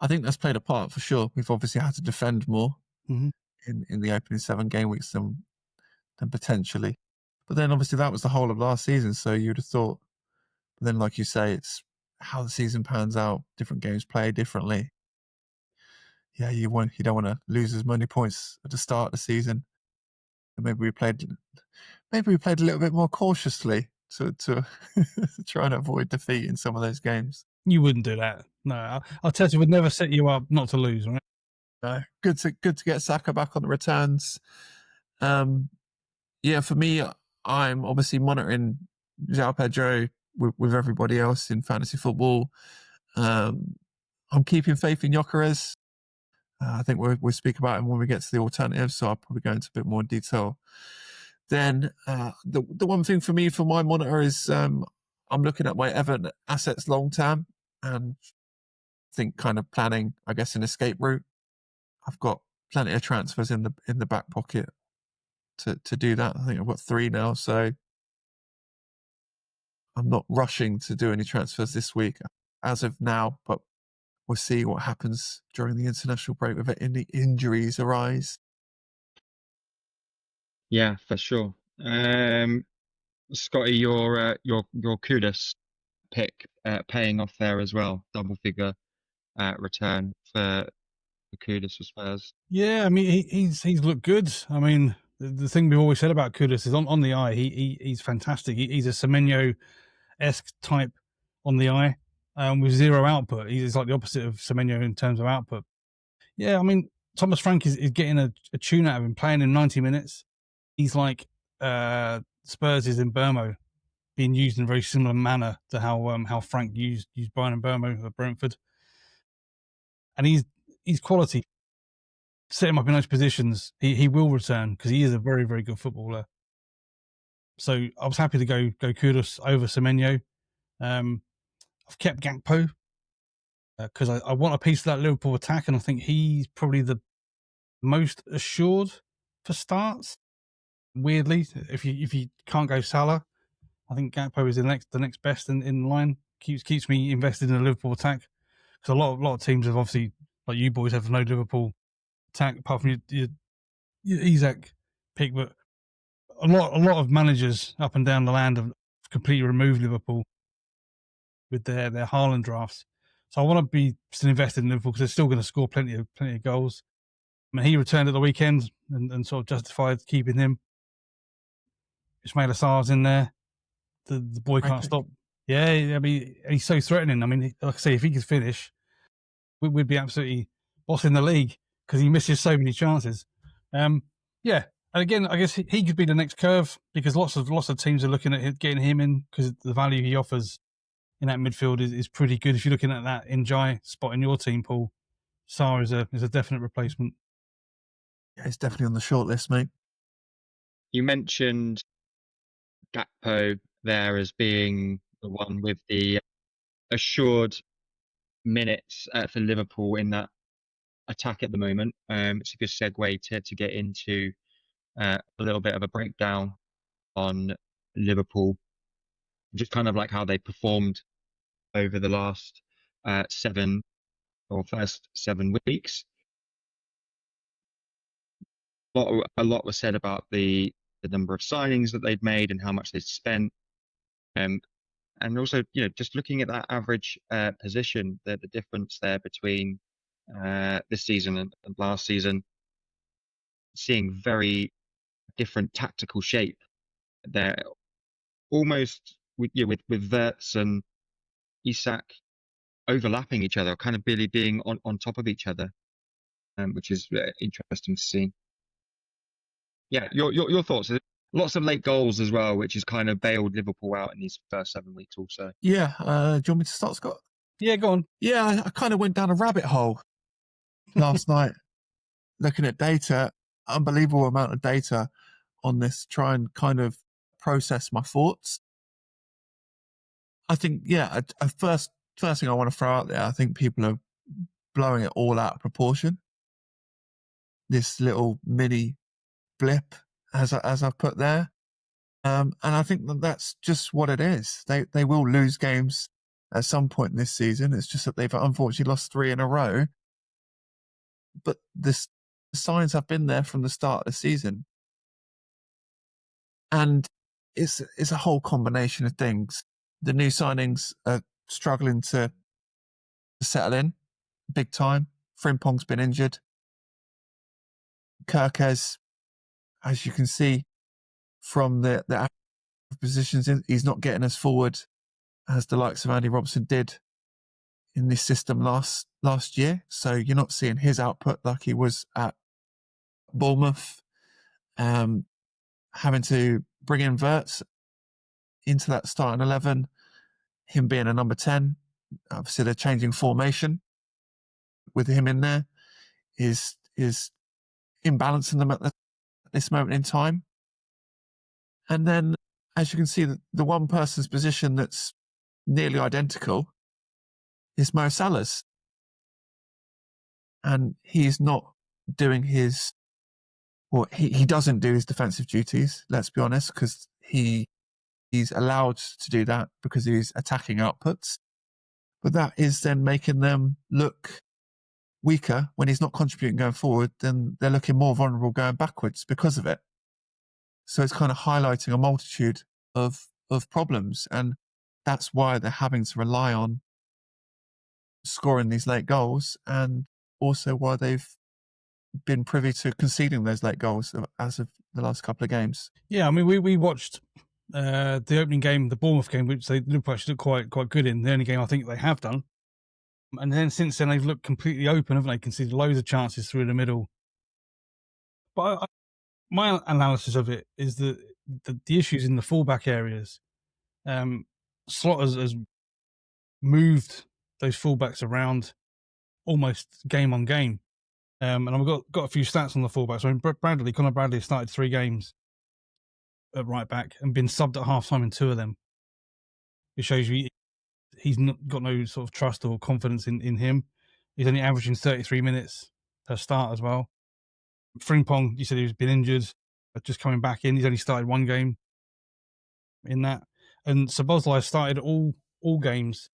I think that's played a part for sure. We've obviously had to defend more Mhm. in the opening 7 game weeks than potentially. But then obviously that was the whole of last season, so you'd have thought. But then, like you say, it's how the season pans out. Different games play differently. Yeah, you don't want to lose as many points at the start of the season. And maybe we played a little bit more cautiously to try and avoid defeat in some of those games. You wouldn't do that. No, Arteta would never set you up not to lose, right? No, good to get Saka back on the returns. Yeah, for me, I'm obviously monitoring João Pedro with everybody else in fantasy football. I'm keeping faith in Gyökeres. I think we'll speak about him when we get to the alternatives, so I'll probably go into a bit more detail. Then the one thing for me for my monitor is I'm looking at my Everton assets long term and think kind of planning, I guess, an escape route. I've got plenty of transfers in the back pocket to do that. I think I've got 3 now, so I'm not rushing to do any transfers this week as of now, but we'll see what happens during the international break with any injuries arise. Yeah, for sure. Scotty, your Kudus pick paying off there as well. Double figure return for Kudus as Spurs. Yeah, I mean he's looked good. I mean the thing we've always said about Kudus is on the eye he's fantastic. He's a Semenyo-esque type on the eye with zero output. He's like the opposite of Semenyo in terms of output. Yeah, I mean Thomas Frank is getting a tune out of him, playing in 90 minutes. He's like Spurs is in Burmo, being used in a very similar manner to how Frank used Brian Burmo at Brentford. And he's quality. Set him up in those positions, he will return because he is a very, very good footballer. So I was happy to go Kudus over Semenyo. I've kept Gakpo because I want a piece of that Liverpool attack, and I think he's probably the most assured for starts. Weirdly, if you can't go Salah, I think Gakpo is the next best in line. Keeps me invested in the Liverpool attack because a lot of teams have obviously like you boys have no Liverpool attack apart from your Isak pick, but a lot of managers up and down the land have completely removed Liverpool with their Haaland drafts. So I want to be still invested in Liverpool because they're still going to score plenty of goals. I mean, he returned at the weekend and sort of justified keeping him. Ismail Assar's in there. The boy can't stop. Yeah, I mean, he's so threatening. I mean, like I say, if he could finish, we'd be absolutely bossing the league because he misses so many chances. Yeah, and again, I guess he could be the next curve because lots of teams are looking at getting him in because the value he offers in that midfield is pretty good. If you're looking at that Njai spot in your team, Paul, Sarr is a definite replacement. Yeah, he's definitely on the short list, mate. You mentioned Gakpo there as being the one with the assured minutes for Liverpool in that attack at the moment. It's a good segue to get into a little bit of a breakdown on Liverpool, just kind of like how they performed over the last first 7 weeks. A lot was said about the number of signings that they'd made and how much they'd spent. And also, just looking at that average position, the difference there between this season and last season, seeing very different tactical shape there, almost with Wirtz and Isak overlapping each other, kind of really being on top of each other, which is interesting to see. Yeah, your thoughts? Lots of late goals as well, which has kind of bailed Liverpool out in these first 7 weeks also. Yeah, do you want me to start, Scott? Yeah, go on. Yeah, I kind of went down a rabbit hole last night looking at data, unbelievable amount of data on this, try and kind of process my thoughts. I think, yeah, a first thing I want to throw out there, I think people are blowing it all out of proportion. This little mini blip, as I've put there. And I think that's just what it is. They will lose games at some point this season. It's just that they've unfortunately lost 3 in a row. But the signs have been there from the start of the season. And it's a whole combination of things. The new signings are struggling to settle in big time. Frimpong's been injured. Kirkes, as you can see from the positions, he's not getting as forward as the likes of Andy Robertson did in this system last year. So you're not seeing his output like he was at Bournemouth. Having to bring in Wirtz into that starting 11, him being a number 10. Obviously, they're changing formation with him in there is imbalancing them at this moment in time. And then, as you can see, the one person's position that's nearly identical is Mo Salah's. And he's not doing his, well, he doesn't do his defensive duties, let's be honest, because he's allowed to do that because of his attacking outputs. But that is then making them look weaker when he's not contributing going forward, then they're looking more vulnerable going backwards because of it. So it's kind of highlighting a multitude of problems. And that's why they're having to rely on scoring these late goals, and also why they've been privy to conceding those late goals as of the last couple of games. Yeah, I mean, we watched the opening game, the Bournemouth game, which they look actually quite good in. The only game I think they have done. And then since then, they've looked completely open, haven't they? Conceded loads of chances through the middle. But my analysis of it is that the issues in the fullback areas. Slot has moved those fullbacks around almost game on game. And I've got a few stats on the fullbacks. I mean, Conor Bradley started 3 games at right back and been subbed at half time in 2 of them. It shows you he's not got no sort of trust or confidence in him. He's only averaging 33 minutes per start as well. Frimpong, you said he's been injured, just coming back in. He's only started 1 game in that. And Szoboszlai started all games,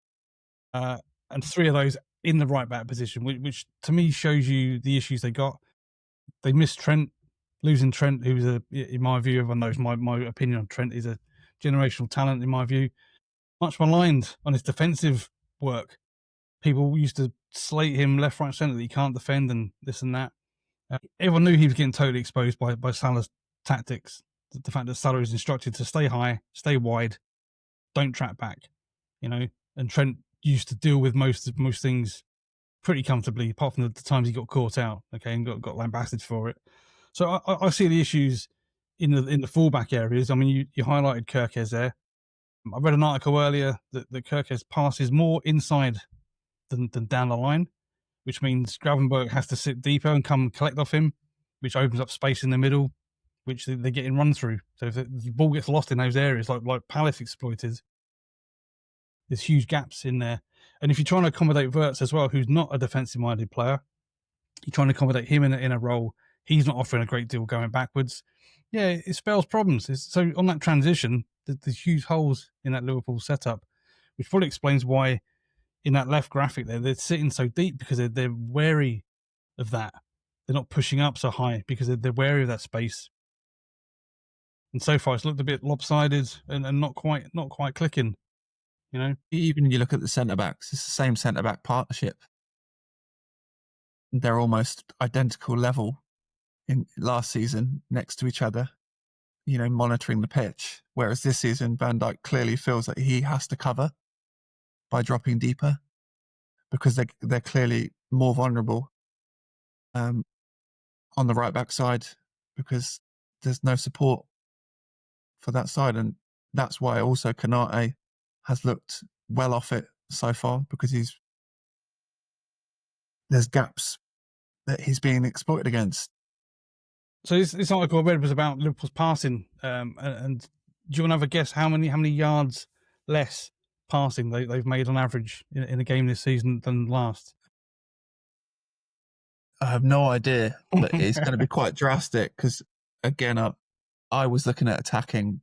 and 3 of those in the right back position, which to me shows you the issues they got. They missed Trent. Losing Trent, who's in my view, everyone knows my opinion on Trent, is a generational talent in my view. Much maligned on his defensive work. People used to slate him left, right, centre that he can't defend and this and that. Everyone knew he was getting totally exposed by Salah's tactics. The fact that Salah is instructed to stay high, stay wide, don't track back, and Trent used to deal with most things pretty comfortably, apart from the times he got caught out, okay, and got lambasted for it. So I see the issues in the fullback areas. I mean, you highlighted Kirkes there. I read an article earlier that Kirkes passes more inside than down the line, which means Gravenberch has to sit deeper and come collect off him, which opens up space in the middle, which they're getting run through. So if the ball gets lost in those areas, like Palace exploited, there's huge gaps in there. And if you're trying to accommodate Wirtz as well, who's not a defensive-minded player, you're trying to accommodate him in a role. He's not offering a great deal going backwards. Yeah, it spells problems. So on that transition, there's huge holes in that Liverpool setup, which probably explains why in that left graphic there, they're sitting so deep because they're wary of that. They're not pushing up so high because they're wary of that space. And so far, it's looked a bit lopsided and not quite clicking. Even you look at the centre backs, it's the same centre back partnership. They're almost identical level in last season next to each other, monitoring the pitch. Whereas this season, Van Dijk clearly feels like he has to cover by dropping deeper because they're clearly more vulnerable on the right back side because there's no support for that side. And that's why also Konate has looked well off it so far because there's gaps that he's being exploited against. So this article I read was about Liverpool's passing, and do you want to have a guess how many yards less passing they've made on average in a game this season than last? I have no idea, but it's going to be quite drastic because, again, I was looking at attacking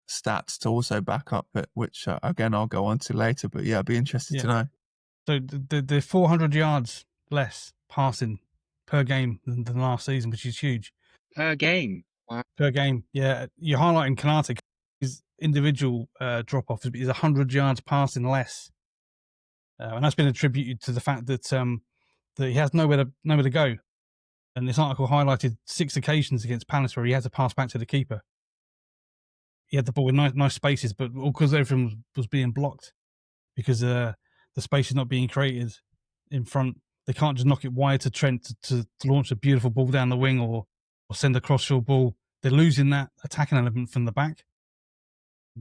stats to also back up it, which, again, I'll go on to later. But, yeah, I'd be interested to know. So they're 400 yards less passing per game than last season, which is huge. Per game? Wow. Per game, yeah. You're highlighting Konate. His individual drop-off is 100 yards passing less. And that's been attributed to the fact that he has nowhere to go. And this article highlighted 6 occasions against Palace where he had to pass back to the keeper. He had the ball in nice spaces, but all because everything was being blocked because the space is not being created in front. They can't just knock it wide to Trent to launch a beautiful ball down the wing or send a cross-field ball. They're losing that attacking element from the back.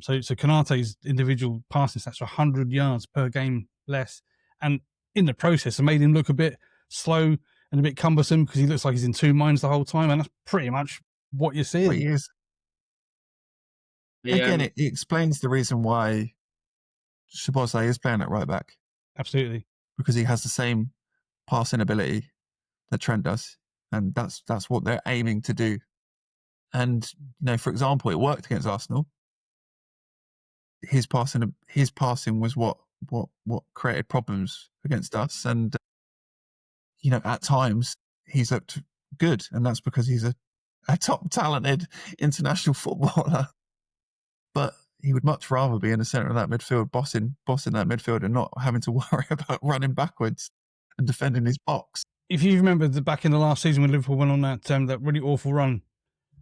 So Konate's individual passing stats are 100 yards per game less. And in the process, it made him look a bit slow and a bit cumbersome because he looks like he's in two minds the whole time. And that's pretty much what you're seeing. But he is. Yeah. Again, it explains the reason why Szoboszlai is playing at right back. Absolutely. Because he has the same passing ability that Trent does. And that's what they're aiming to do. And, for example, it worked against Arsenal. His passing was what created problems against us. And, at times he's looked good. And that's because he's a top talented international footballer. But he would much rather be in the centre of that midfield, bossing that midfield and not having to worry about running backwards and defending his box. If you remember back in the last season when Liverpool went on that really awful run,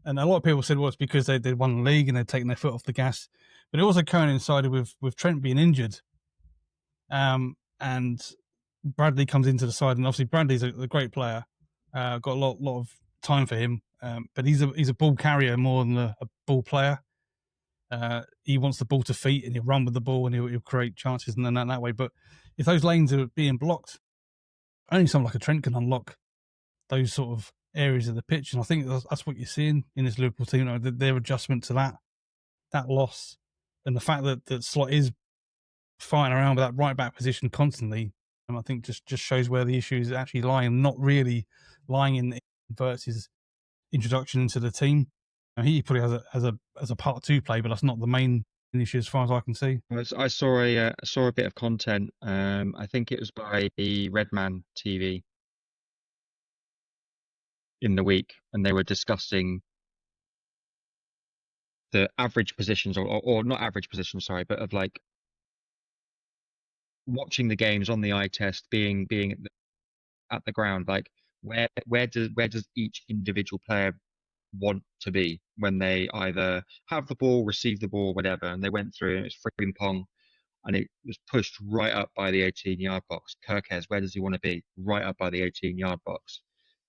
and a lot of people said, well, it's because they'd won the league and they'd taken their foot off the gas. But it also coincided with Trent being injured. And Bradley comes into the side. And obviously Bradley's a great player. Got a lot of time for him. But he's a ball carrier more than a ball player. He wants the ball to feet and he'll run with the ball and he'll create chances and then that way. But if those lanes are being blocked, only someone like a Trent can unlock those sort of areas of the pitch. And I think that's what you're seeing in this Liverpool team, their adjustment to that loss and the fact that Slot is fighting around with that right back position constantly. And I think just shows where the issue is actually lying, not really lying in Wirtz's introduction into the team. He probably has a part 2 play, but that's not the main issue as far as I can see. I saw a bit of content. I think it was by the Redman TV in the week, and they were discussing the average positions, or not average positions, sorry, but of like watching the games on the eye test, being at the ground, like where does each individual player want to be when they either have the ball, receive the ball, whatever. And they went through, and it was free pong, and it was pushed right up by the 18-yard box. Kirkes, where does he want to be? Right up by the 18-yard box.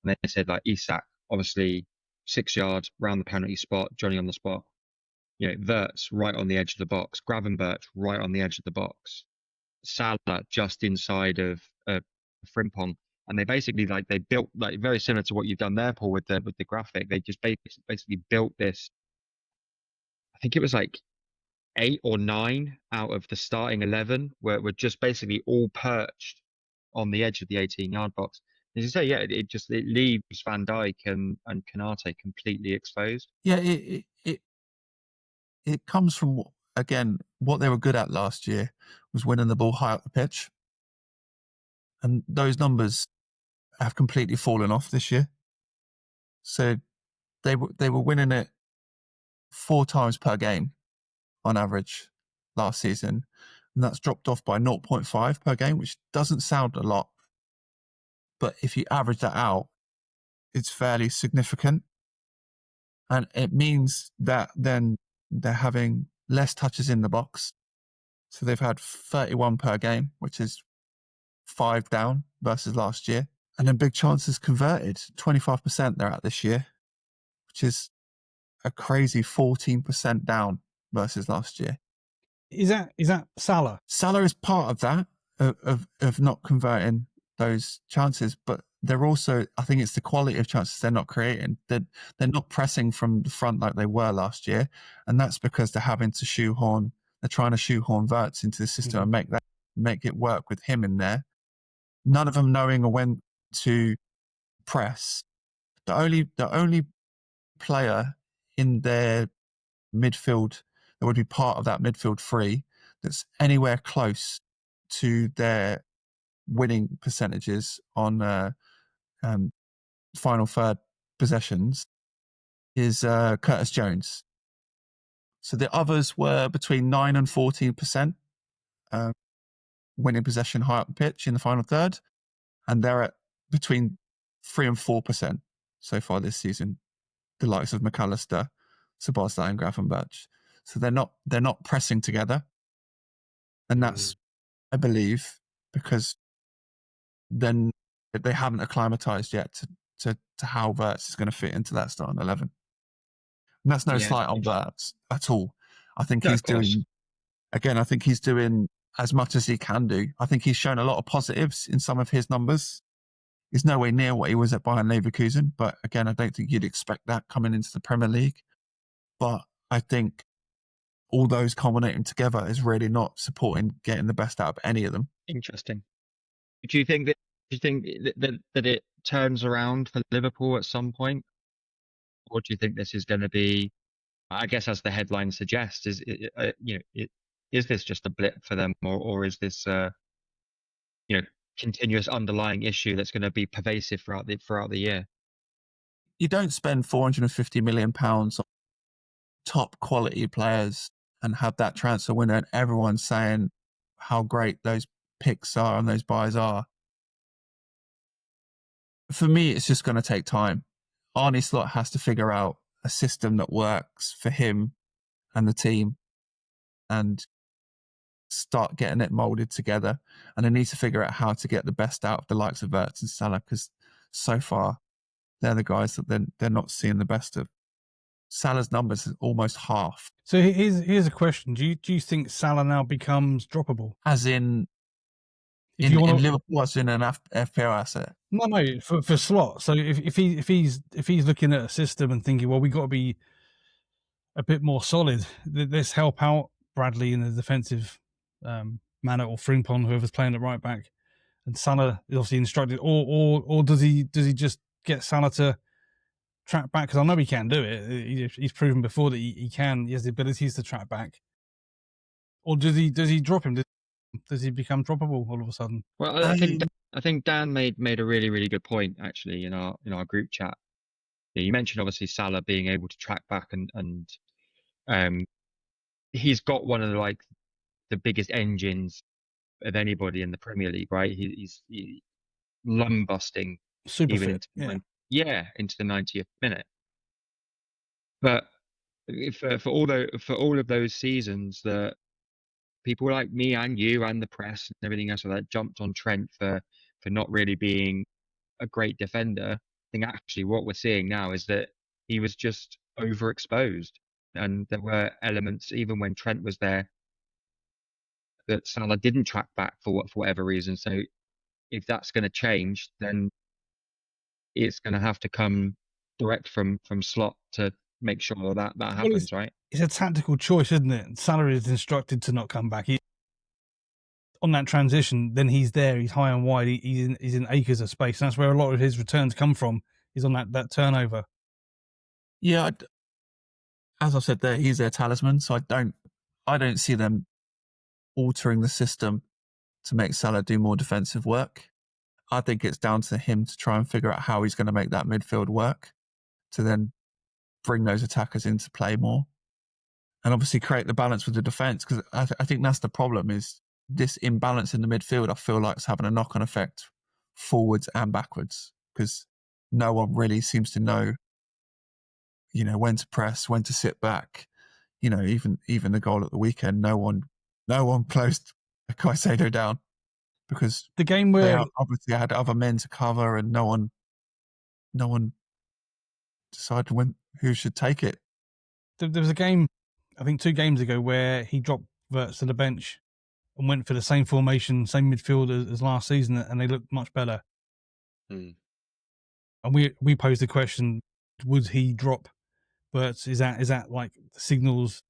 And they said like Isak, obviously 6 yards round the penalty spot, Johnny on the spot. You know, Verts right on the edge of the box, Gravenberch right on the edge of the box, Salah just inside of Frimpong. And they basically they built like very similar to what you've done there, Paul, with the graphic. They just basically built this. I think it was like 8 or 9 out of the starting 11 were just basically all perched on the edge of the 18-yard box. As you say, yeah, it leaves Van Dijk and Kanate completely exposed. Yeah, it comes from, again, what they were good at last year was winning the ball high up the pitch, and those numbers have completely fallen off this year. So they were winning it 4 times per game on average last season, and that's dropped off by 0.5 per game, which doesn't sound a lot, but if you average that out, it's fairly significant. And it means that then they're having less touches in the box. So they've had 31 per game, which is 5 down versus last year. And then big chances converted, 25% they're at this year, which is a crazy 14% down versus last year. Is that Salah? Salah is part of that, of not converting those chances, but they're also, I think it's the quality of chances they're not creating. They're not pressing from the front like they were last year, and that's because they're having to they're trying to shoehorn Verts into the system and make it work with him in there. None of them knowing when to press. The only player in their midfield that would be part of that midfield three that's anywhere close to their winning percentages on final third possessions is Curtis Jones. So the others were between 9 and 14% winning possession high up the pitch in the final third, and they're at between 3 and 4% so far this season. The likes of McAllister, Szoboszlai, and Gravenberch. So they're not pressing together, and that's, I believe, because then they haven't acclimatized yet to how Verts is going to fit into that starting 11. And that's no slight on Verts at all. I think he's doing as much as he can do. I think he's shown a lot of positives in some of his numbers. He's nowhere near what he was at Bayern Leverkusen, but again, I don't think you'd expect that coming into the Premier League. But I think all those culminating together is really not supporting getting the best out of any of them. Interesting. Do you think that it turns around for Liverpool at some point, or do you think this is going to be, I guess, as the headline suggests, is this just a blip for them, or is this continuous underlying issue that's going to be pervasive throughout the year? You don't spend £450 million on top quality players and have that transfer window and everyone saying how great those picks are and those buys are. For me, it's just going to take time. Arne Slot has to figure out a system that works for him and the team and start getting it molded together. And they need to figure out how to get the best out of the likes of Verts and Salah, because so far they're the guys that they're not seeing the best of. Salah's numbers is almost half. So here's a question: Do you think Salah now becomes droppable? As in Liverpool, as in an FPL asset? No, for Slot. So if he's looking at a system and thinking, well, we got to be a bit more solid. Let's help out Bradley in the defensive manner, or Frimpong, whoever's playing at right back, and Salah is obviously instructed, or does he just get Salah to track back? Because I know he can do it. He's proven before that he can. He has the abilities to track back. Or does he drop him? Does he become droppable all of a sudden? Well, I think Dan made a really good point actually in our group chat. You mentioned obviously Salah being able to track back and he's got one of the biggest engines of anybody in the Premier League, right? He's lung busting Super even fit. into the 90th minute. But for all of those seasons that people like me and you and the press and everything else like that jumped on Trent for not really being a great defender. I think actually what we're seeing now is that he was just overexposed, and there were elements even when Trent was there that Salah didn't track back for whatever reason. So if that's going to change, then it's going to have to come direct from Slot to make sure that happens, right? It's a tactical choice, isn't it? Salah is instructed to not come back. On that transition, then he's there. He's high and wide. He's in acres of space. And that's where a lot of his returns come from. Is on that turnover. Yeah, as I said there, he's their talisman. So I don't see them altering the system to make Salah do more defensive work. I think it's down to him to try and figure out how he's going to make that midfield work to then bring those attackers into play more. And obviously create the balance with the defence, because I think that's the problem, is this imbalance in the midfield. I feel like it's having a knock-on effect forwards and backwards, because no one really seems to know, when to press, when to sit back. Even the goal at the weekend, no one closed Caicedo down, because the game where they obviously had other men to cover, and no one decided who should take it. There was a game, I think 2 games ago, where he dropped Wirtz to the bench and went for the same formation, same midfield as last season, and they looked much better. And we posed the question: would he drop Wirtz? Is that like signals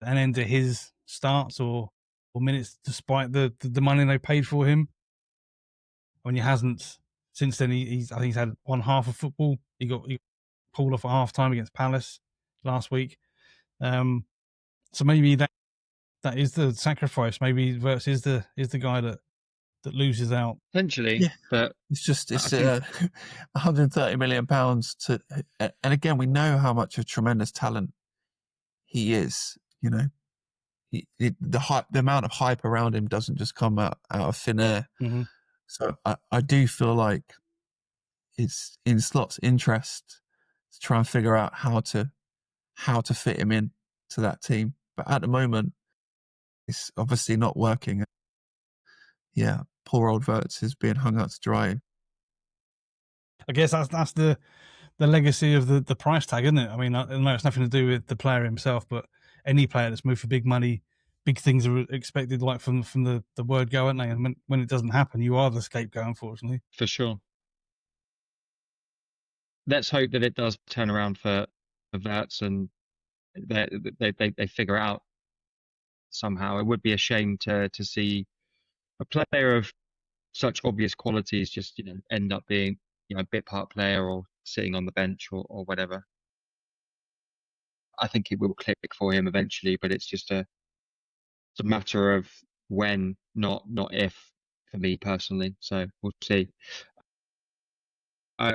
an end to his starts or minutes, despite the money they paid for him? When he hasn't since then. I think he's had one half of football. He got pulled off at half time against Palace last week. So maybe that is the sacrifice. Maybe Wirtz is the guy that loses out. Potentially, Yeah. but It's 130 million pounds to, and again, we know how much of tremendous talent he is. The amount of hype around him doesn't just come out of thin air. Mm-hmm. So I do feel like it's in Slot's interest to try and figure out how to fit him in to that team. But at the moment, it's obviously not working. Yeah, poor old Wirtz is being hung out to dry. I guess that's the legacy of the price tag, isn't it? I mean, I know it's nothing to do with the player himself, but any player that's moved for big money, big things are expected, like from the word go, aren't they? And when it doesn't happen, you are the scapegoat, unfortunately. for sure. Let's hope that it does turn around for Wirtz and they figure it out somehow. It would be a shame to see a player of such obvious qualities just end up being a bit part player or sitting on the bench or whatever. I think it will click for him eventually, but it's just it's a matter of when, not if, for me personally. So we'll see.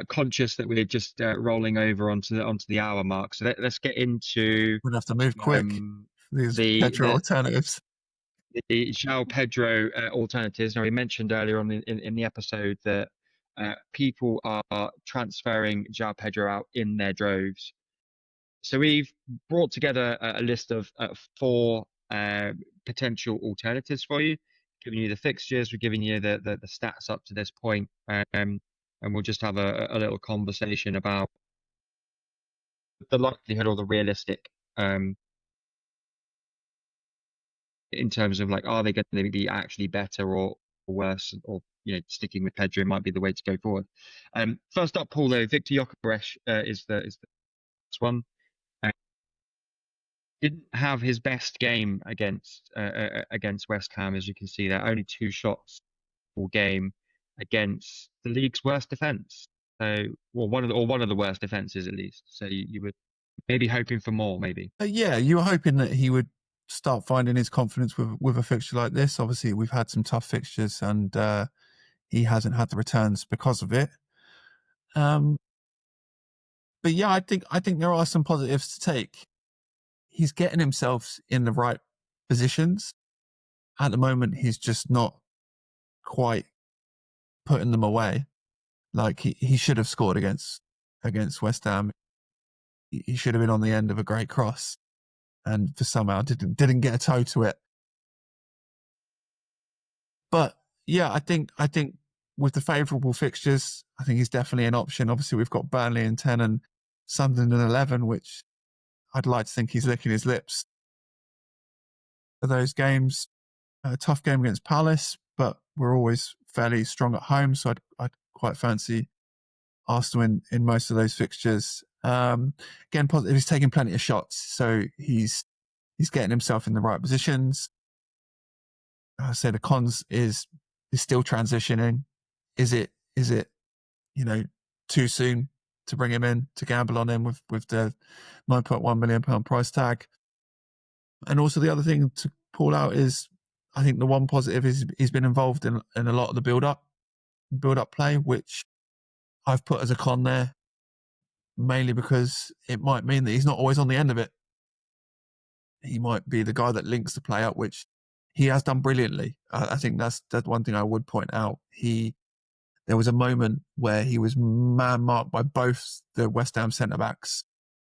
Conscious that we're just rolling over onto the hour mark, so let's get into. We'll have to move quick. These Pedro alternatives. The João Pedro alternatives. Now, we mentioned earlier on in the episode that people are transferring João Pedro out in their droves. So we've brought together a list of 4 potential alternatives for you, giving you the fixtures, we're giving you the stats up to this point, and we'll just have a little conversation about the likelihood or the realistic in terms of are they going to be actually better or worse, or sticking with Pedro might be the way to go forward. First up, Paul, though, Victor Gyökeres is the first one. Didn't have his best game against West Ham, as you can see there. Only 2 shots all game against the league's worst defence. So, well, one of the worst defences at least. So you were maybe hoping for more, maybe. Yeah, you were hoping that he would start finding his confidence with a fixture like this. Obviously, we've had some tough fixtures, and he hasn't had the returns because of it. But yeah, I think there are some positives to take. He's getting himself in the right positions. At the moment, he's just not quite putting them away. Like he should have scored against West Ham. He should have been on the end of a great cross, and for somehow didn't get a toe to it. But yeah, I think with the favourable fixtures, I think he's definitely an option. Obviously, we've got Burnley in 10 and Sunderland in 11, which I'd like to think he's licking his lips for those games. A tough game against Palace, but we're always fairly strong at home, so I'd quite fancy Arsenal in most of those fixtures. Again, positive. He's taking plenty of shots, so he's getting himself in the right positions. I say the cons is still transitioning. Is it too soon to bring him in, to gamble on him with the £9.1 million price tag? And also the other thing to pull out is, I think the one positive is he's been involved in a lot of the build up play, which I've put as a con there, mainly because it might mean that he's not always on the end of it. He might be the guy that links the play up, which he has done brilliantly. I think that's one thing I would point out. There was a moment where he was man-marked by both the West Ham centre-backs,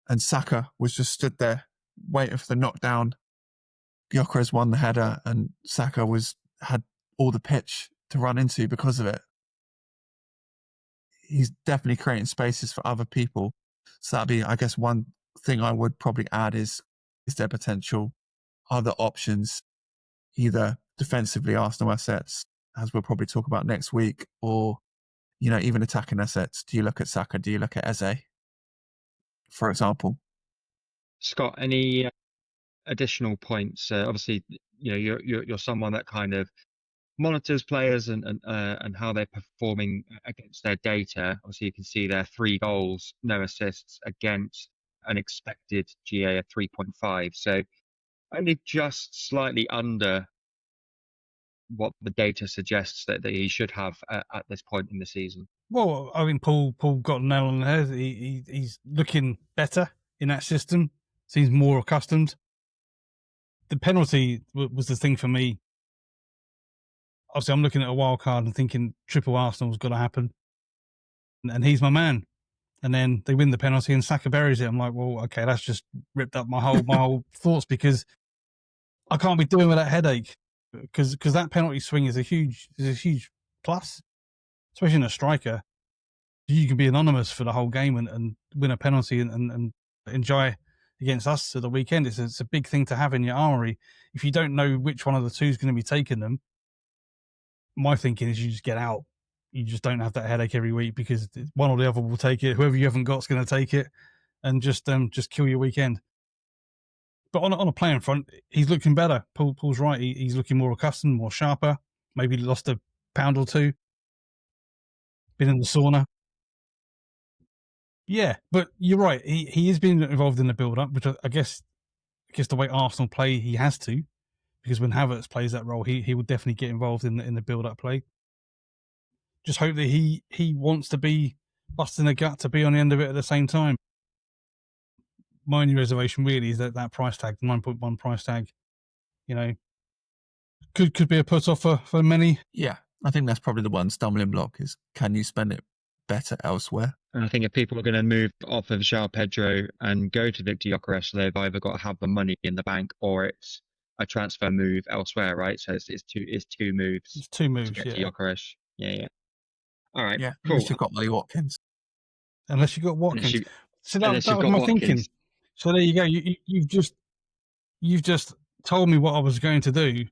and Saka was just stood there waiting for the knockdown. Gyökeres won the header, and Saka had all the pitch to run into because of it. He's definitely creating spaces for other people. So that'd be, I guess, one thing I would probably add is there potential other options, either defensively Arsenal assets, as we'll probably talk about next week, or even attacking assets. Do you look at Saka? Do you look at Eze, for example? Scott, any additional points? Obviously, you're someone that kind of monitors players and how they're performing against their data. Obviously, you can see there 3 goals, no assists against an expected GA of 3.5. So only just slightly under what the data suggests that he should have at this point in the season. Well, I mean, Paul got a nail on the head. He's looking better in that system. Seems more accustomed. The penalty was the thing for me. Obviously, I'm looking at a wild card and thinking triple Arsenal's got to happen, and he's my man. And then they win the penalty and Saka buries it. I'm like, well, okay, that's just ripped up my whole thoughts, because I can't be doing with that headache, because that penalty swing is a huge plus, especially in a striker. You can be anonymous for the whole game and win a penalty and enjoy against us at the weekend. It's a big thing to have in your armory. If you don't know which one of the two is going to be taking them, my thinking is you just get out. You just don't have that headache every week, because one or the other will take it. Whoever you haven't got is going to take it, and just kill your weekend. But on a playing front, he's looking better. Paul's right. He's looking more accustomed, more sharper. Maybe lost a pound or two. Been in the sauna. Yeah, but you're right. He is being involved in the build-up, which I guess the way Arsenal play, he has to, because when Havertz plays that role, he will definitely get involved in the build-up play. Just hope that he wants to be busting a gut to be on the end of it at the same time. My only reservation really is that price tag, the 9.1 price tag, could be a put off for many. Yeah, I think that's probably the one stumbling block is, can you spend it better elsewhere? And I think if people are going to move off of João Pedro and go to Victor Gyökeres, they've either got to have the money in the bank or it's a transfer move elsewhere, right? So it's two moves. It's 2 moves, to get yeah. to Gyökeres. Yeah. All right, Yeah, cool. unless you've got Ollie Watkins. Unless you've got Watkins. So that was my Watkins. thinking. So there you go. You've just told me what I was going to do,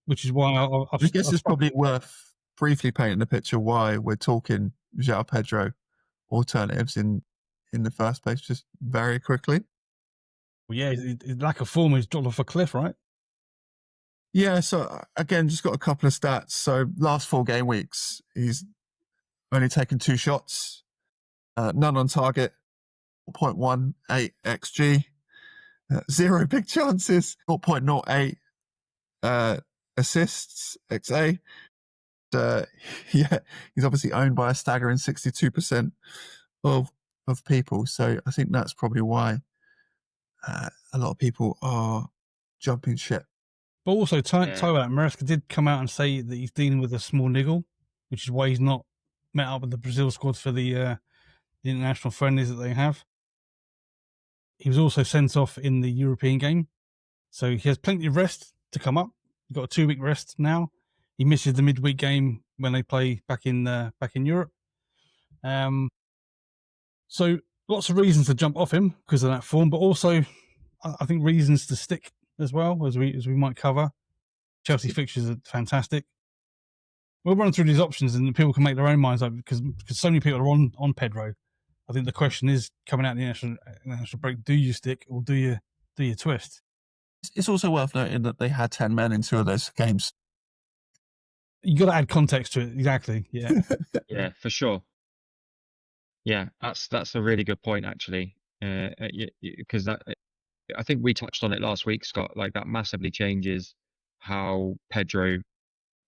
which is why I guess it's probably worth briefly painting the picture why we're talking João Pedro alternatives in the first place, just very quickly. Well, yeah, his lack of form is dropped off a cliff, right? Yeah, so again, just got a couple of stats. So last 4 game weeks, he's only taken 2 shots, none on target, 0.18 XG. 0 big chances, 0.08 assists, XA. Yeah, he's obviously owned by a staggering 62% of people. So I think that's probably why a lot of people are jumping ship. But also, Taiwo Maresca did come out and say that he's dealing with a small niggle, which is why he's not met up with the Brazil squad for the international friendlies that they have. He was also sent off in the European game, so he has plenty of rest to come up. He's got a 2-week rest now. He misses the midweek game when they play back in Europe. So lots of reasons to jump off him because of that form, but also I think reasons to stick as well, as we might cover. Chelsea fixtures are fantastic. We'll run through these options and people can make their own minds up because so many people are on Pedro. I think the question is coming out of the international break: do you stick or do you twist? It's also worth noting that they had 10 men in 2 of those games. You got to add context to it, exactly. Yeah, yeah, for sure. Yeah, that's a really good point actually, because that I think we touched on it last week, Scott. Like that massively changes how Pedro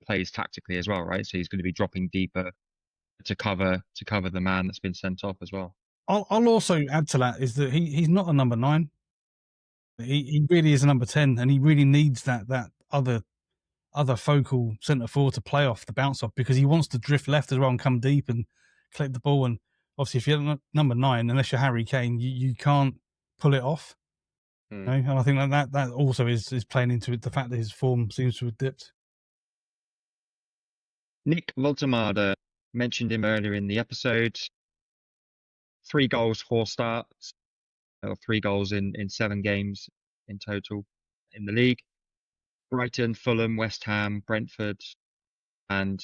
plays tactically as well, right? So he's going to be dropping deeper to cover the man that's been sent off as well. I'll also add to that is that he's not a number 9. He really is a number 10, and he really needs that other focal centre forward to play off the bounce off because he wants to drift left as well and come deep and collect the ball. And obviously, if you're number 9, unless you're Harry Kane, you can't pull it off. You know? And I think that also is playing into it, the fact that his form seems to have dipped. Nick Voltemada, mentioned him earlier in the episode. 3 goals, 4 starts, or 3 goals in 7 games in total in the league. Brighton, Fulham, West Ham, Brentford, and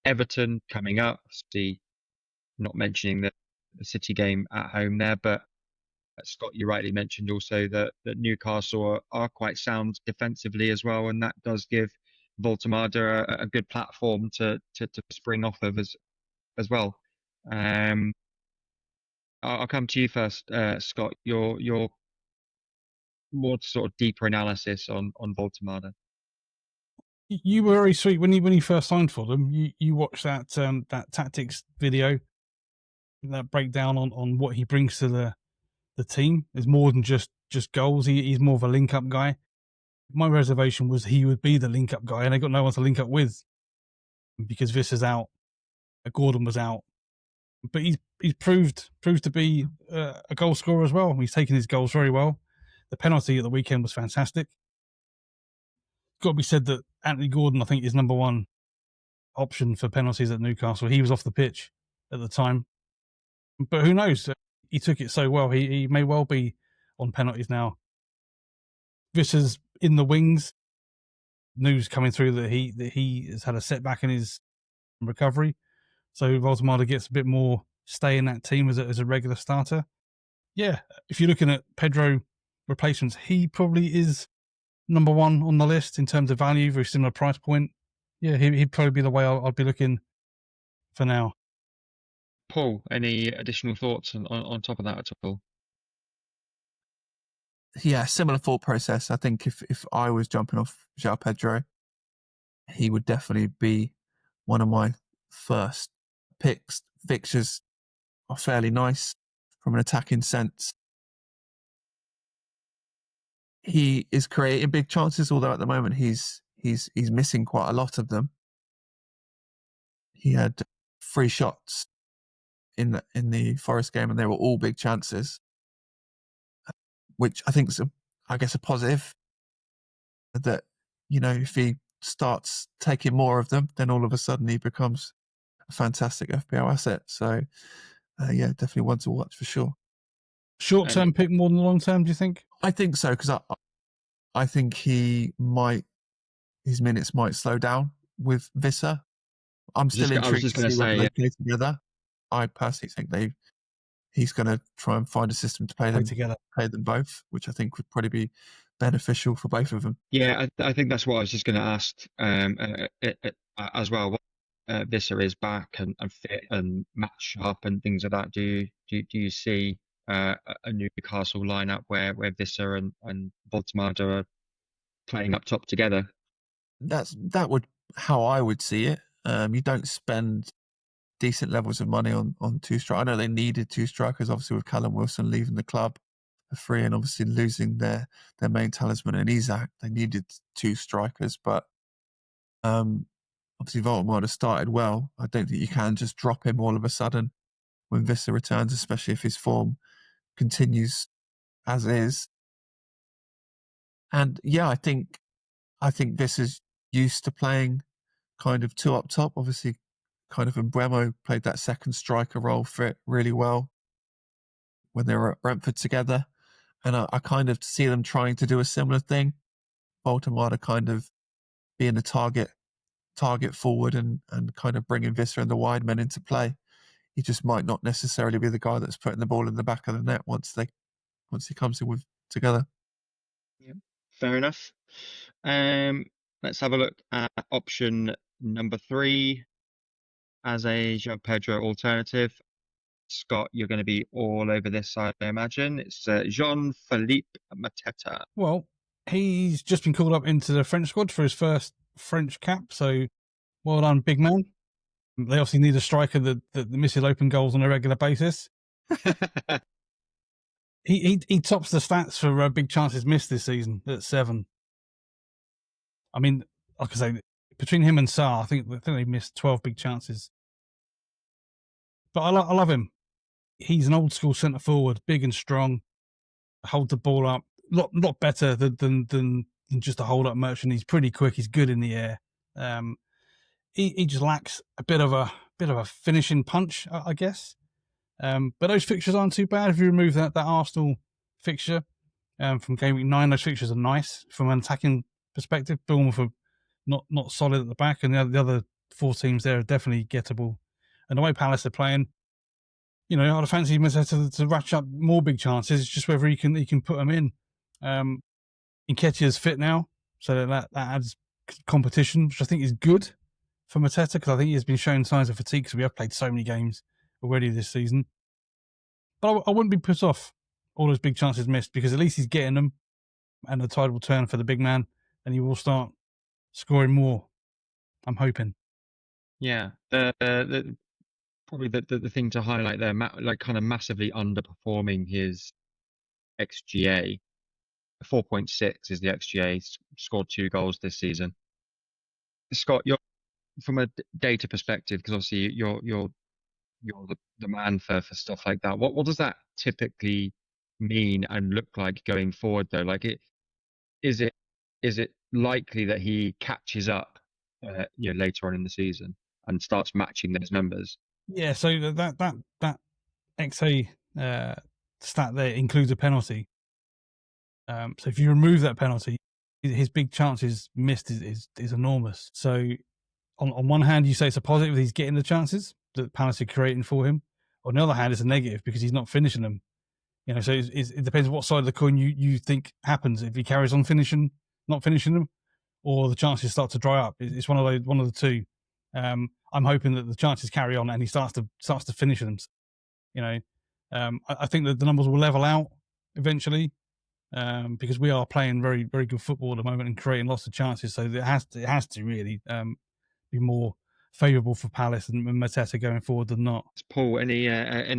Everton coming up. See, not mentioning the City game at home there, but Scott, you rightly mentioned also that Newcastle are quite sound defensively as well, and that does give Voltemada a good platform to spring off of as well. I'll come to you first, Scott. Your more sort of deeper analysis on Voltemada. You were very sweet when you first signed for them. You watched that tactics video, that breakdown on what he brings to the team. Is more than just goals. He's more of a link up guy. My reservation was he would be the link up guy, and they got no one to link up with because Visser's out, Gordon was out, but he's proved to be a goal scorer as well. He's taken his goals very well. The penalty at the weekend was fantastic. Got to be said that Anthony Gordon, I think, is number 1 option for penalties at Newcastle. He was off the pitch at the time, but who knows? He took it so well. He may well be on penalties now. Visser's in the wings. News coming through that he has had a setback in his recovery, so Voltemada gets a bit more stay in that team as a regular starter. Yeah, if you're looking at Pedro replacements, he probably is number 1 on the list in terms of value, very similar price point. Yeah, he'd probably be the way I'll be looking for now. Paul, any additional thoughts on top of that at all? Yeah, similar thought process. I think if I was jumping off João Pedro, he would definitely be one of my first picks. Fixtures are fairly nice from an attacking sense. He is creating big chances, although at the moment he's missing quite a lot of them. He had 3 shots in the Forest game, and they were all big chances, which I think is a positive. That, you know, if he starts taking more of them, then all of a sudden he becomes a fantastic FPL asset. So, yeah, definitely one to watch for sure. Short-term pick more than long-term, do you think? I think so, because I think his minutes might slow down with Visser. I'm still intrigued to see whether they play together. I personally think he's going to try and find a system to play them both, which I think would probably be beneficial for both of them. Yeah, I think that's what I was just going to ask as well. Visser is back and fit and match up and things like that. Do you see a Newcastle lineup where Visser and Voltemada are playing up top together. That would how I would see it. You don't spend decent levels of money on two strikers. I know they needed two strikers, obviously with Callum Wilson leaving the club for free and obviously losing their main talisman and Isak. They needed two strikers, but obviously Voltemada started well. I don't think you can just drop him all of a sudden when Visser returns, especially if his form continues as is. And yeah, I think Visser's used to playing kind of two up top. Obviously, kind of Mbeumo played that second striker role for it really well when they were at Brentford together. And I kind of see them trying to do a similar thing. Baltimore kind of being the target forward and kind of bringing Visser and the wide men into play. He just might not necessarily be the guy that's putting the ball in the back of the net once he comes in with together. Yeah, fair enough. Let's have a look at option number 3 as a João Pedro alternative. Scott, you're going to be all over this, I imagine. It's Jean-Philippe Mateta. Well, he's just been called up into the French squad for his first French cap, so well done, big man. They obviously need a striker that misses open goals on a regular basis. He tops the stats for big chances missed this season at 7. I mean, like I say, between him and Sarr, I think they missed 12 big chances. But I love him. He's an old school centre forward, big and strong, hold the ball up. Lot better than just a hold up merchant. He's pretty quick. He's good in the air. He just lacks a bit of a finishing punch, I guess. But those fixtures aren't too bad if you remove that Arsenal fixture from game week 9. Those fixtures are nice from an attacking perspective. Bournemouth are not solid at the back, and the other 4 teams there are definitely gettable. And the way Palace are playing, you know, I'd fancy him to ratchet up more big chances. It's just whether he can put them in. Nketiah's fit now, so that adds competition, which I think is good for Mateta, because I think he's been showing signs of fatigue because we have played so many games already this season. But I wouldn't be put off all those big chances missed, because at least he's getting them, and the tide will turn for the big man, and he will start scoring more. I'm hoping. Yeah, probably the thing to highlight there, like kind of massively underperforming his XGA. 4.6 is the XGA. Scored 2 goals this season. Scott, you're from a data perspective, because obviously you're the man for stuff like that. What does that typically mean and look like going forward though? Like, is it likely that he catches up, later on in the season and starts matching those numbers? Yeah. So that XA stat there includes a penalty. So if you remove that penalty, his big chances missed is enormous. So on one hand, you say it's a positive that he's getting the chances that Palace are creating for him. On the other hand, it's a negative because he's not finishing them. You know, so it depends what side of the coin you think happens if he carries on not finishing them, or the chances start to dry up. It's one of the two. I'm hoping that the chances carry on and he starts to finish them. You know, I think that the numbers will level out eventually, because we are playing very, very good football at the moment and creating lots of chances. So it has to really be more favourable for Palace and Mateta going forward than not. Paul, any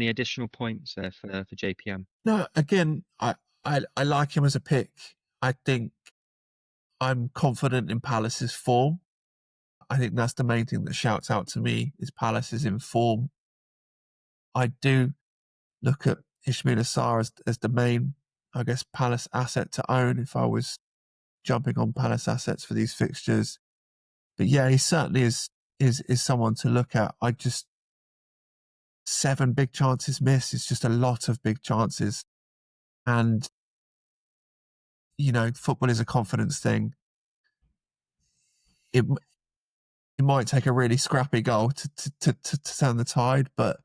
additional points there for JPM? No, again, I like him as a pick. I think I'm confident in Palace's form. I think that's the main thing that shouts out to me is Palace is in form. I do look at Ismail Assar as the main, I guess, Palace asset to own if I was jumping on Palace assets for these fixtures. But yeah, he certainly is someone to look at. 7 big chances missed is just a lot of big chances. And, you know, football is a confidence thing. It might take a really scrappy goal to turn the tide, but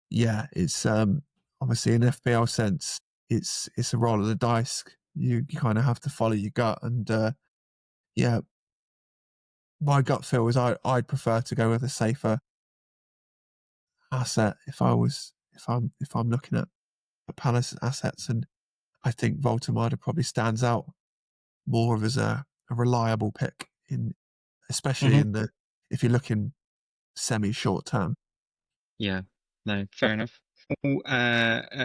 yeah, it's obviously in FPL sense, it's a roll of the dice. You kind of have to follow your gut, and yeah, my gut feel is I'd prefer to go with a safer asset if I'm looking at Palace assets, and I think Voltemada probably stands out more of as a reliable pick, especially if you're looking semi-short term. Yeah, no, fair enough.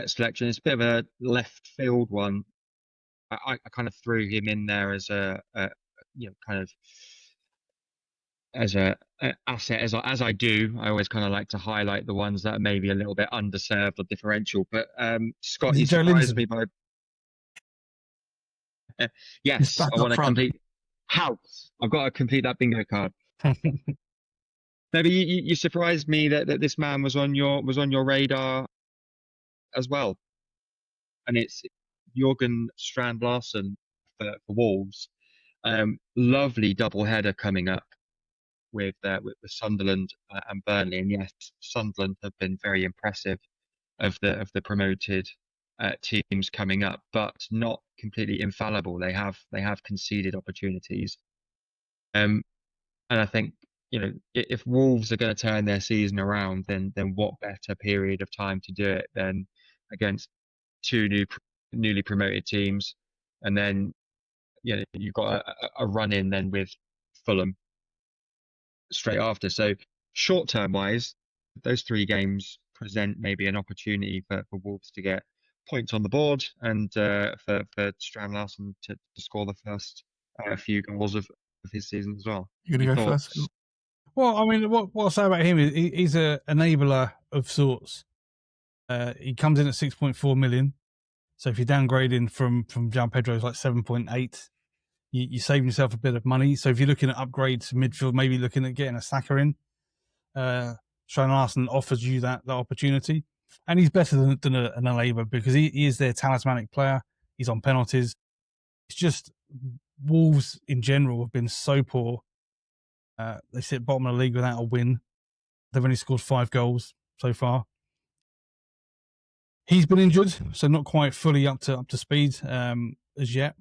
Selection. It's a bit of a left field one. I kind of threw him in there as a kind of as a asset as I do. I always kind of like to highlight the ones that are maybe a little bit underserved or differential. But Scott, Is you it Joe surprised Linton? me by He's yes, back I up want to front. complete house. I've got to complete that bingo card. Maybe you surprised me that this man was on your radar as well, and it's Jorgen Strand Larsen for Wolves. Lovely double header coming up with Sunderland and Burnley, and yes, Sunderland have been very impressive of the promoted teams coming up, but not completely infallible. They have conceded opportunities, and I think if Wolves are going to turn their season around, then what better period of time to do it than against two newly promoted teams, and then you've got a run in then with Fulham straight after. So short term wise, those three games present maybe an opportunity for Wolves to get points on the board and for Strand Larsen to score the first few goals of his season as well. You're Any going to go first, thoughts? Scott? Well, I mean, what I'll say about him is he's an enabler of sorts. He comes in at 6.4 million. So if you're downgrading from João Pedro's like 7.8, you're saving yourself a bit of money. So if you're looking at upgrades to midfield, maybe looking at getting a Saka in, Sean Larson offers you that opportunity. And he's better than an enabler because he is their talismanic player. He's on penalties. It's just Wolves in general have been so poor. They sit bottom of the league without a win. They've only scored 5 goals so far. He's been injured, so not quite fully up to speed as yet.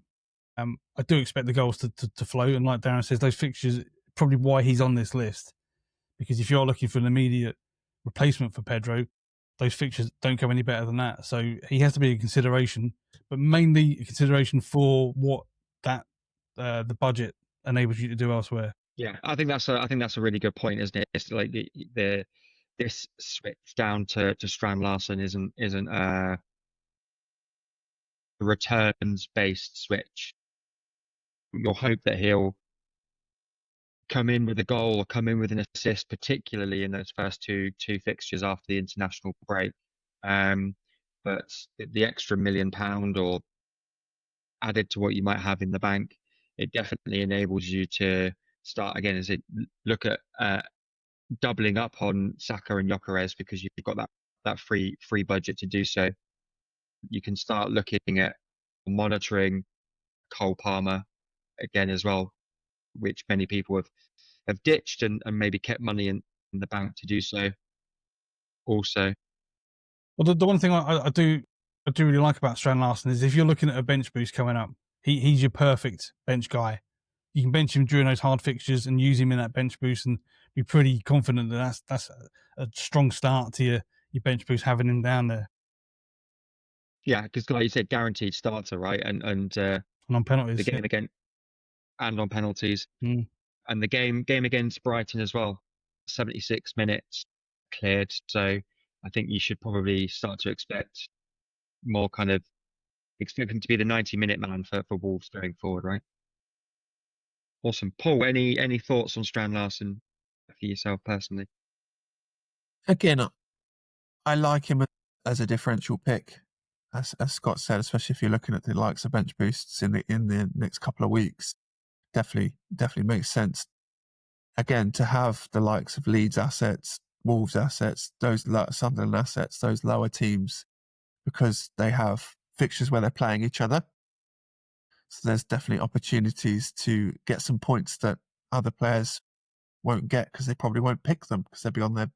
I do expect the goals to flow, and like Darren says, those fixtures probably why he's on this list. Because if you're looking for an immediate replacement for Pedro, those fixtures don't go any better than that. So he has to be a consideration, but mainly a consideration for what that the budget enables you to do elsewhere. Yeah, I think that's a really good point, isn't it? It's like this switch down to Strand Larsen isn't a returns based switch. You'll hope that he'll come in with a goal or come in with an assist, particularly in those first two fixtures after the international break. But the extra £1 million or added to what you might have in the bank, it definitely enables you to start again. Is it look at doubling up on Saka and Gyökeres because you've got that free budget to do so. You can start looking at monitoring Cole Palmer again as well, which many people have ditched and maybe kept money in the bank to do so also. Well, the one thing I do really like about Strand Larsen is if you're looking at a bench boost coming up, he's your perfect bench guy. You can bench him during those hard fixtures and use him in that bench boost and be pretty confident that that's a strong start to your bench boost having him down there. Yeah, because like you said, guaranteed starter, right? And And on penalties, the game again and on penalties. Mm. And the game against Brighton as well, 76 minutes cleared. So I think you should probably start to expect more kind of expect him to be the 90-minute man for Wolves going forward, right? Awesome. Paul, any thoughts on Strand Larsen for yourself personally? Again, I like him as a differential pick, as Scott said, especially if you're looking at the likes of bench boosts in the next couple of weeks. Definitely makes sense. Again, to have the likes of Leeds assets, Wolves assets, those Sunderland assets, those lower teams, because they have fixtures where they're playing each other. So there's definitely opportunities to get some points that other players won't get because they probably won't pick them because they'll be on their,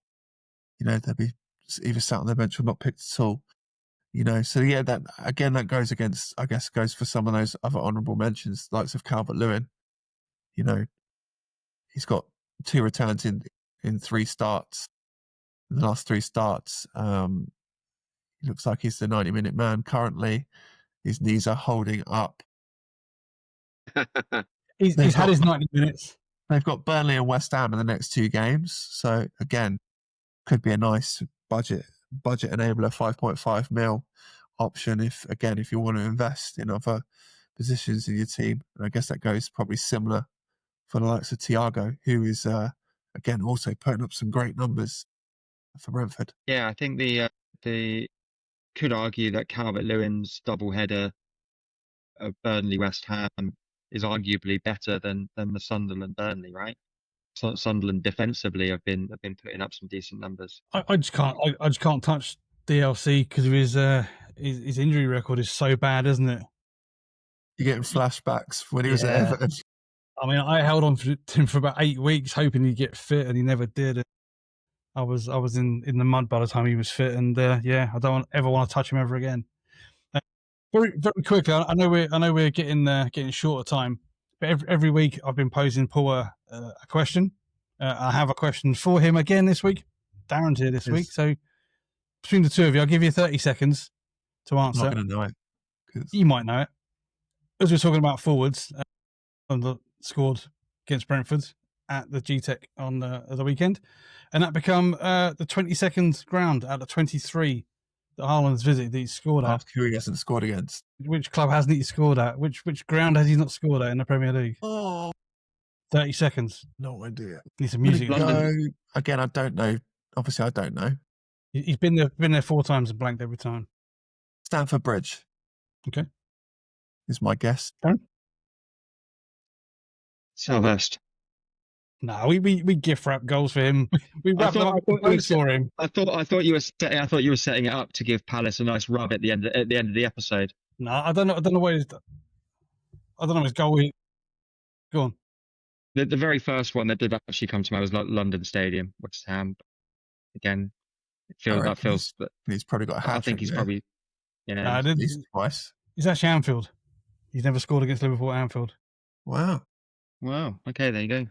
they'll be either sat on their bench or not picked at all. So yeah, that goes against, I guess, goes for some of those other honourable mentions, likes of Calvert-Lewin. He's got 2 returns in 3 starts, in the last 3 starts. He looks like he's the 90-minute man currently. His knees are holding up. He's had his 90 minutes. They've got Burnley and West Ham in the next 2 games. So again, could be a nice budget enabler, 5.5 mil option if you want to invest in other positions in your team. And I guess that goes probably similar for the likes of Thiago, who is again also putting up some great numbers for Brentford. Yeah, I think the could argue that Calvert-Lewin's double header of Burnley West Ham is arguably better than the Sunderland Burnley, right? Sunderland defensively have been putting up some decent numbers. I just can't touch DLC because of his injury record is so bad, isn't it? You're getting flashbacks when he was at Everton. I mean, I held on to him for about 8 weeks, hoping he'd get fit, and he never did. I was in the mud by the time he was fit, and I don't ever want to touch him ever again. Very very quickly, I know we're getting short of time, but every week I've been posing Paul a question. I have a question for him again this week. Darren's here this week, so between the two of you, I'll give you 30 seconds to answer. I'm not going to know it. You might know it. As we're talking about forwards, scored against Brentford at the GTEC on the weekend, and that become the 22nd ground out of 23 that Haaland's visited that he's scored at. Ask who he hasn't scored against. Which club hasn't he scored at? Which ground has he not scored at in the Premier League? 30 seconds. No idea. Need some music. No, again, I don't know. Obviously, I don't know. He's been there 4 times and blanked every time. Stamford Bridge. Okay. Is my guess. Selhurst. No, we gift wrap goals for him. We wrap them up for him. I thought you were setting it up to give Palace a nice rub at the end of the episode. No, I don't know what his goal is. Go on. The very first one that did actually come to mind was London Stadium, West Ham. Again, but he's probably got a hat. I think he's probably at least twice. He's actually Anfield. He's never scored against Liverpool at Anfield. Wow. Okay, there you go.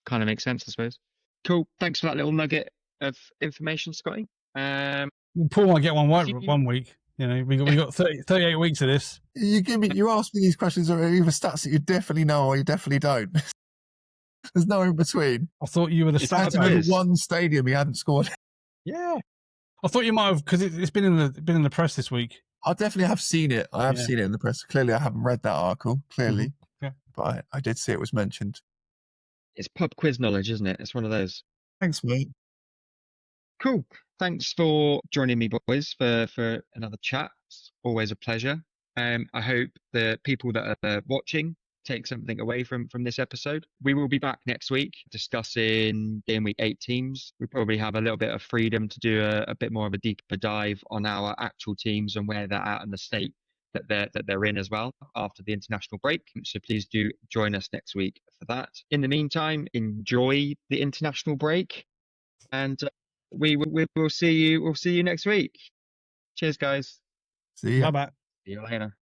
Kind of makes sense, I suppose. Cool. Thanks for that little nugget of information, Scotty. Paul might get one right 1 week. You know, we got 38 weeks of this. You ask me these questions are either stats that you definitely know or you definitely don't. There's no in between. I thought you were the stats man. One stadium he hadn't scored. Yeah. I thought you might have, because it's been in the press this week. I definitely have seen it. I have seen it in the press. Clearly, I haven't read that article. Clearly, but I did see it was mentioned. It's pub quiz knowledge, isn't it? It's one of those. Thanks, mate. Cool. Thanks for joining me, boys, for another chat. It's always a pleasure. I hope the people that are watching take something away from this episode. We will be back next week discussing game week 8 teams. We probably have a little bit of freedom to do a bit more of a deeper dive on our actual teams and where they're at and the state that they're in as well after the international break. So please do join us next week for that. In the meantime, enjoy the international break, and we will see you. We'll see you next week. Cheers, guys. See ya. Bye-bye. See you later.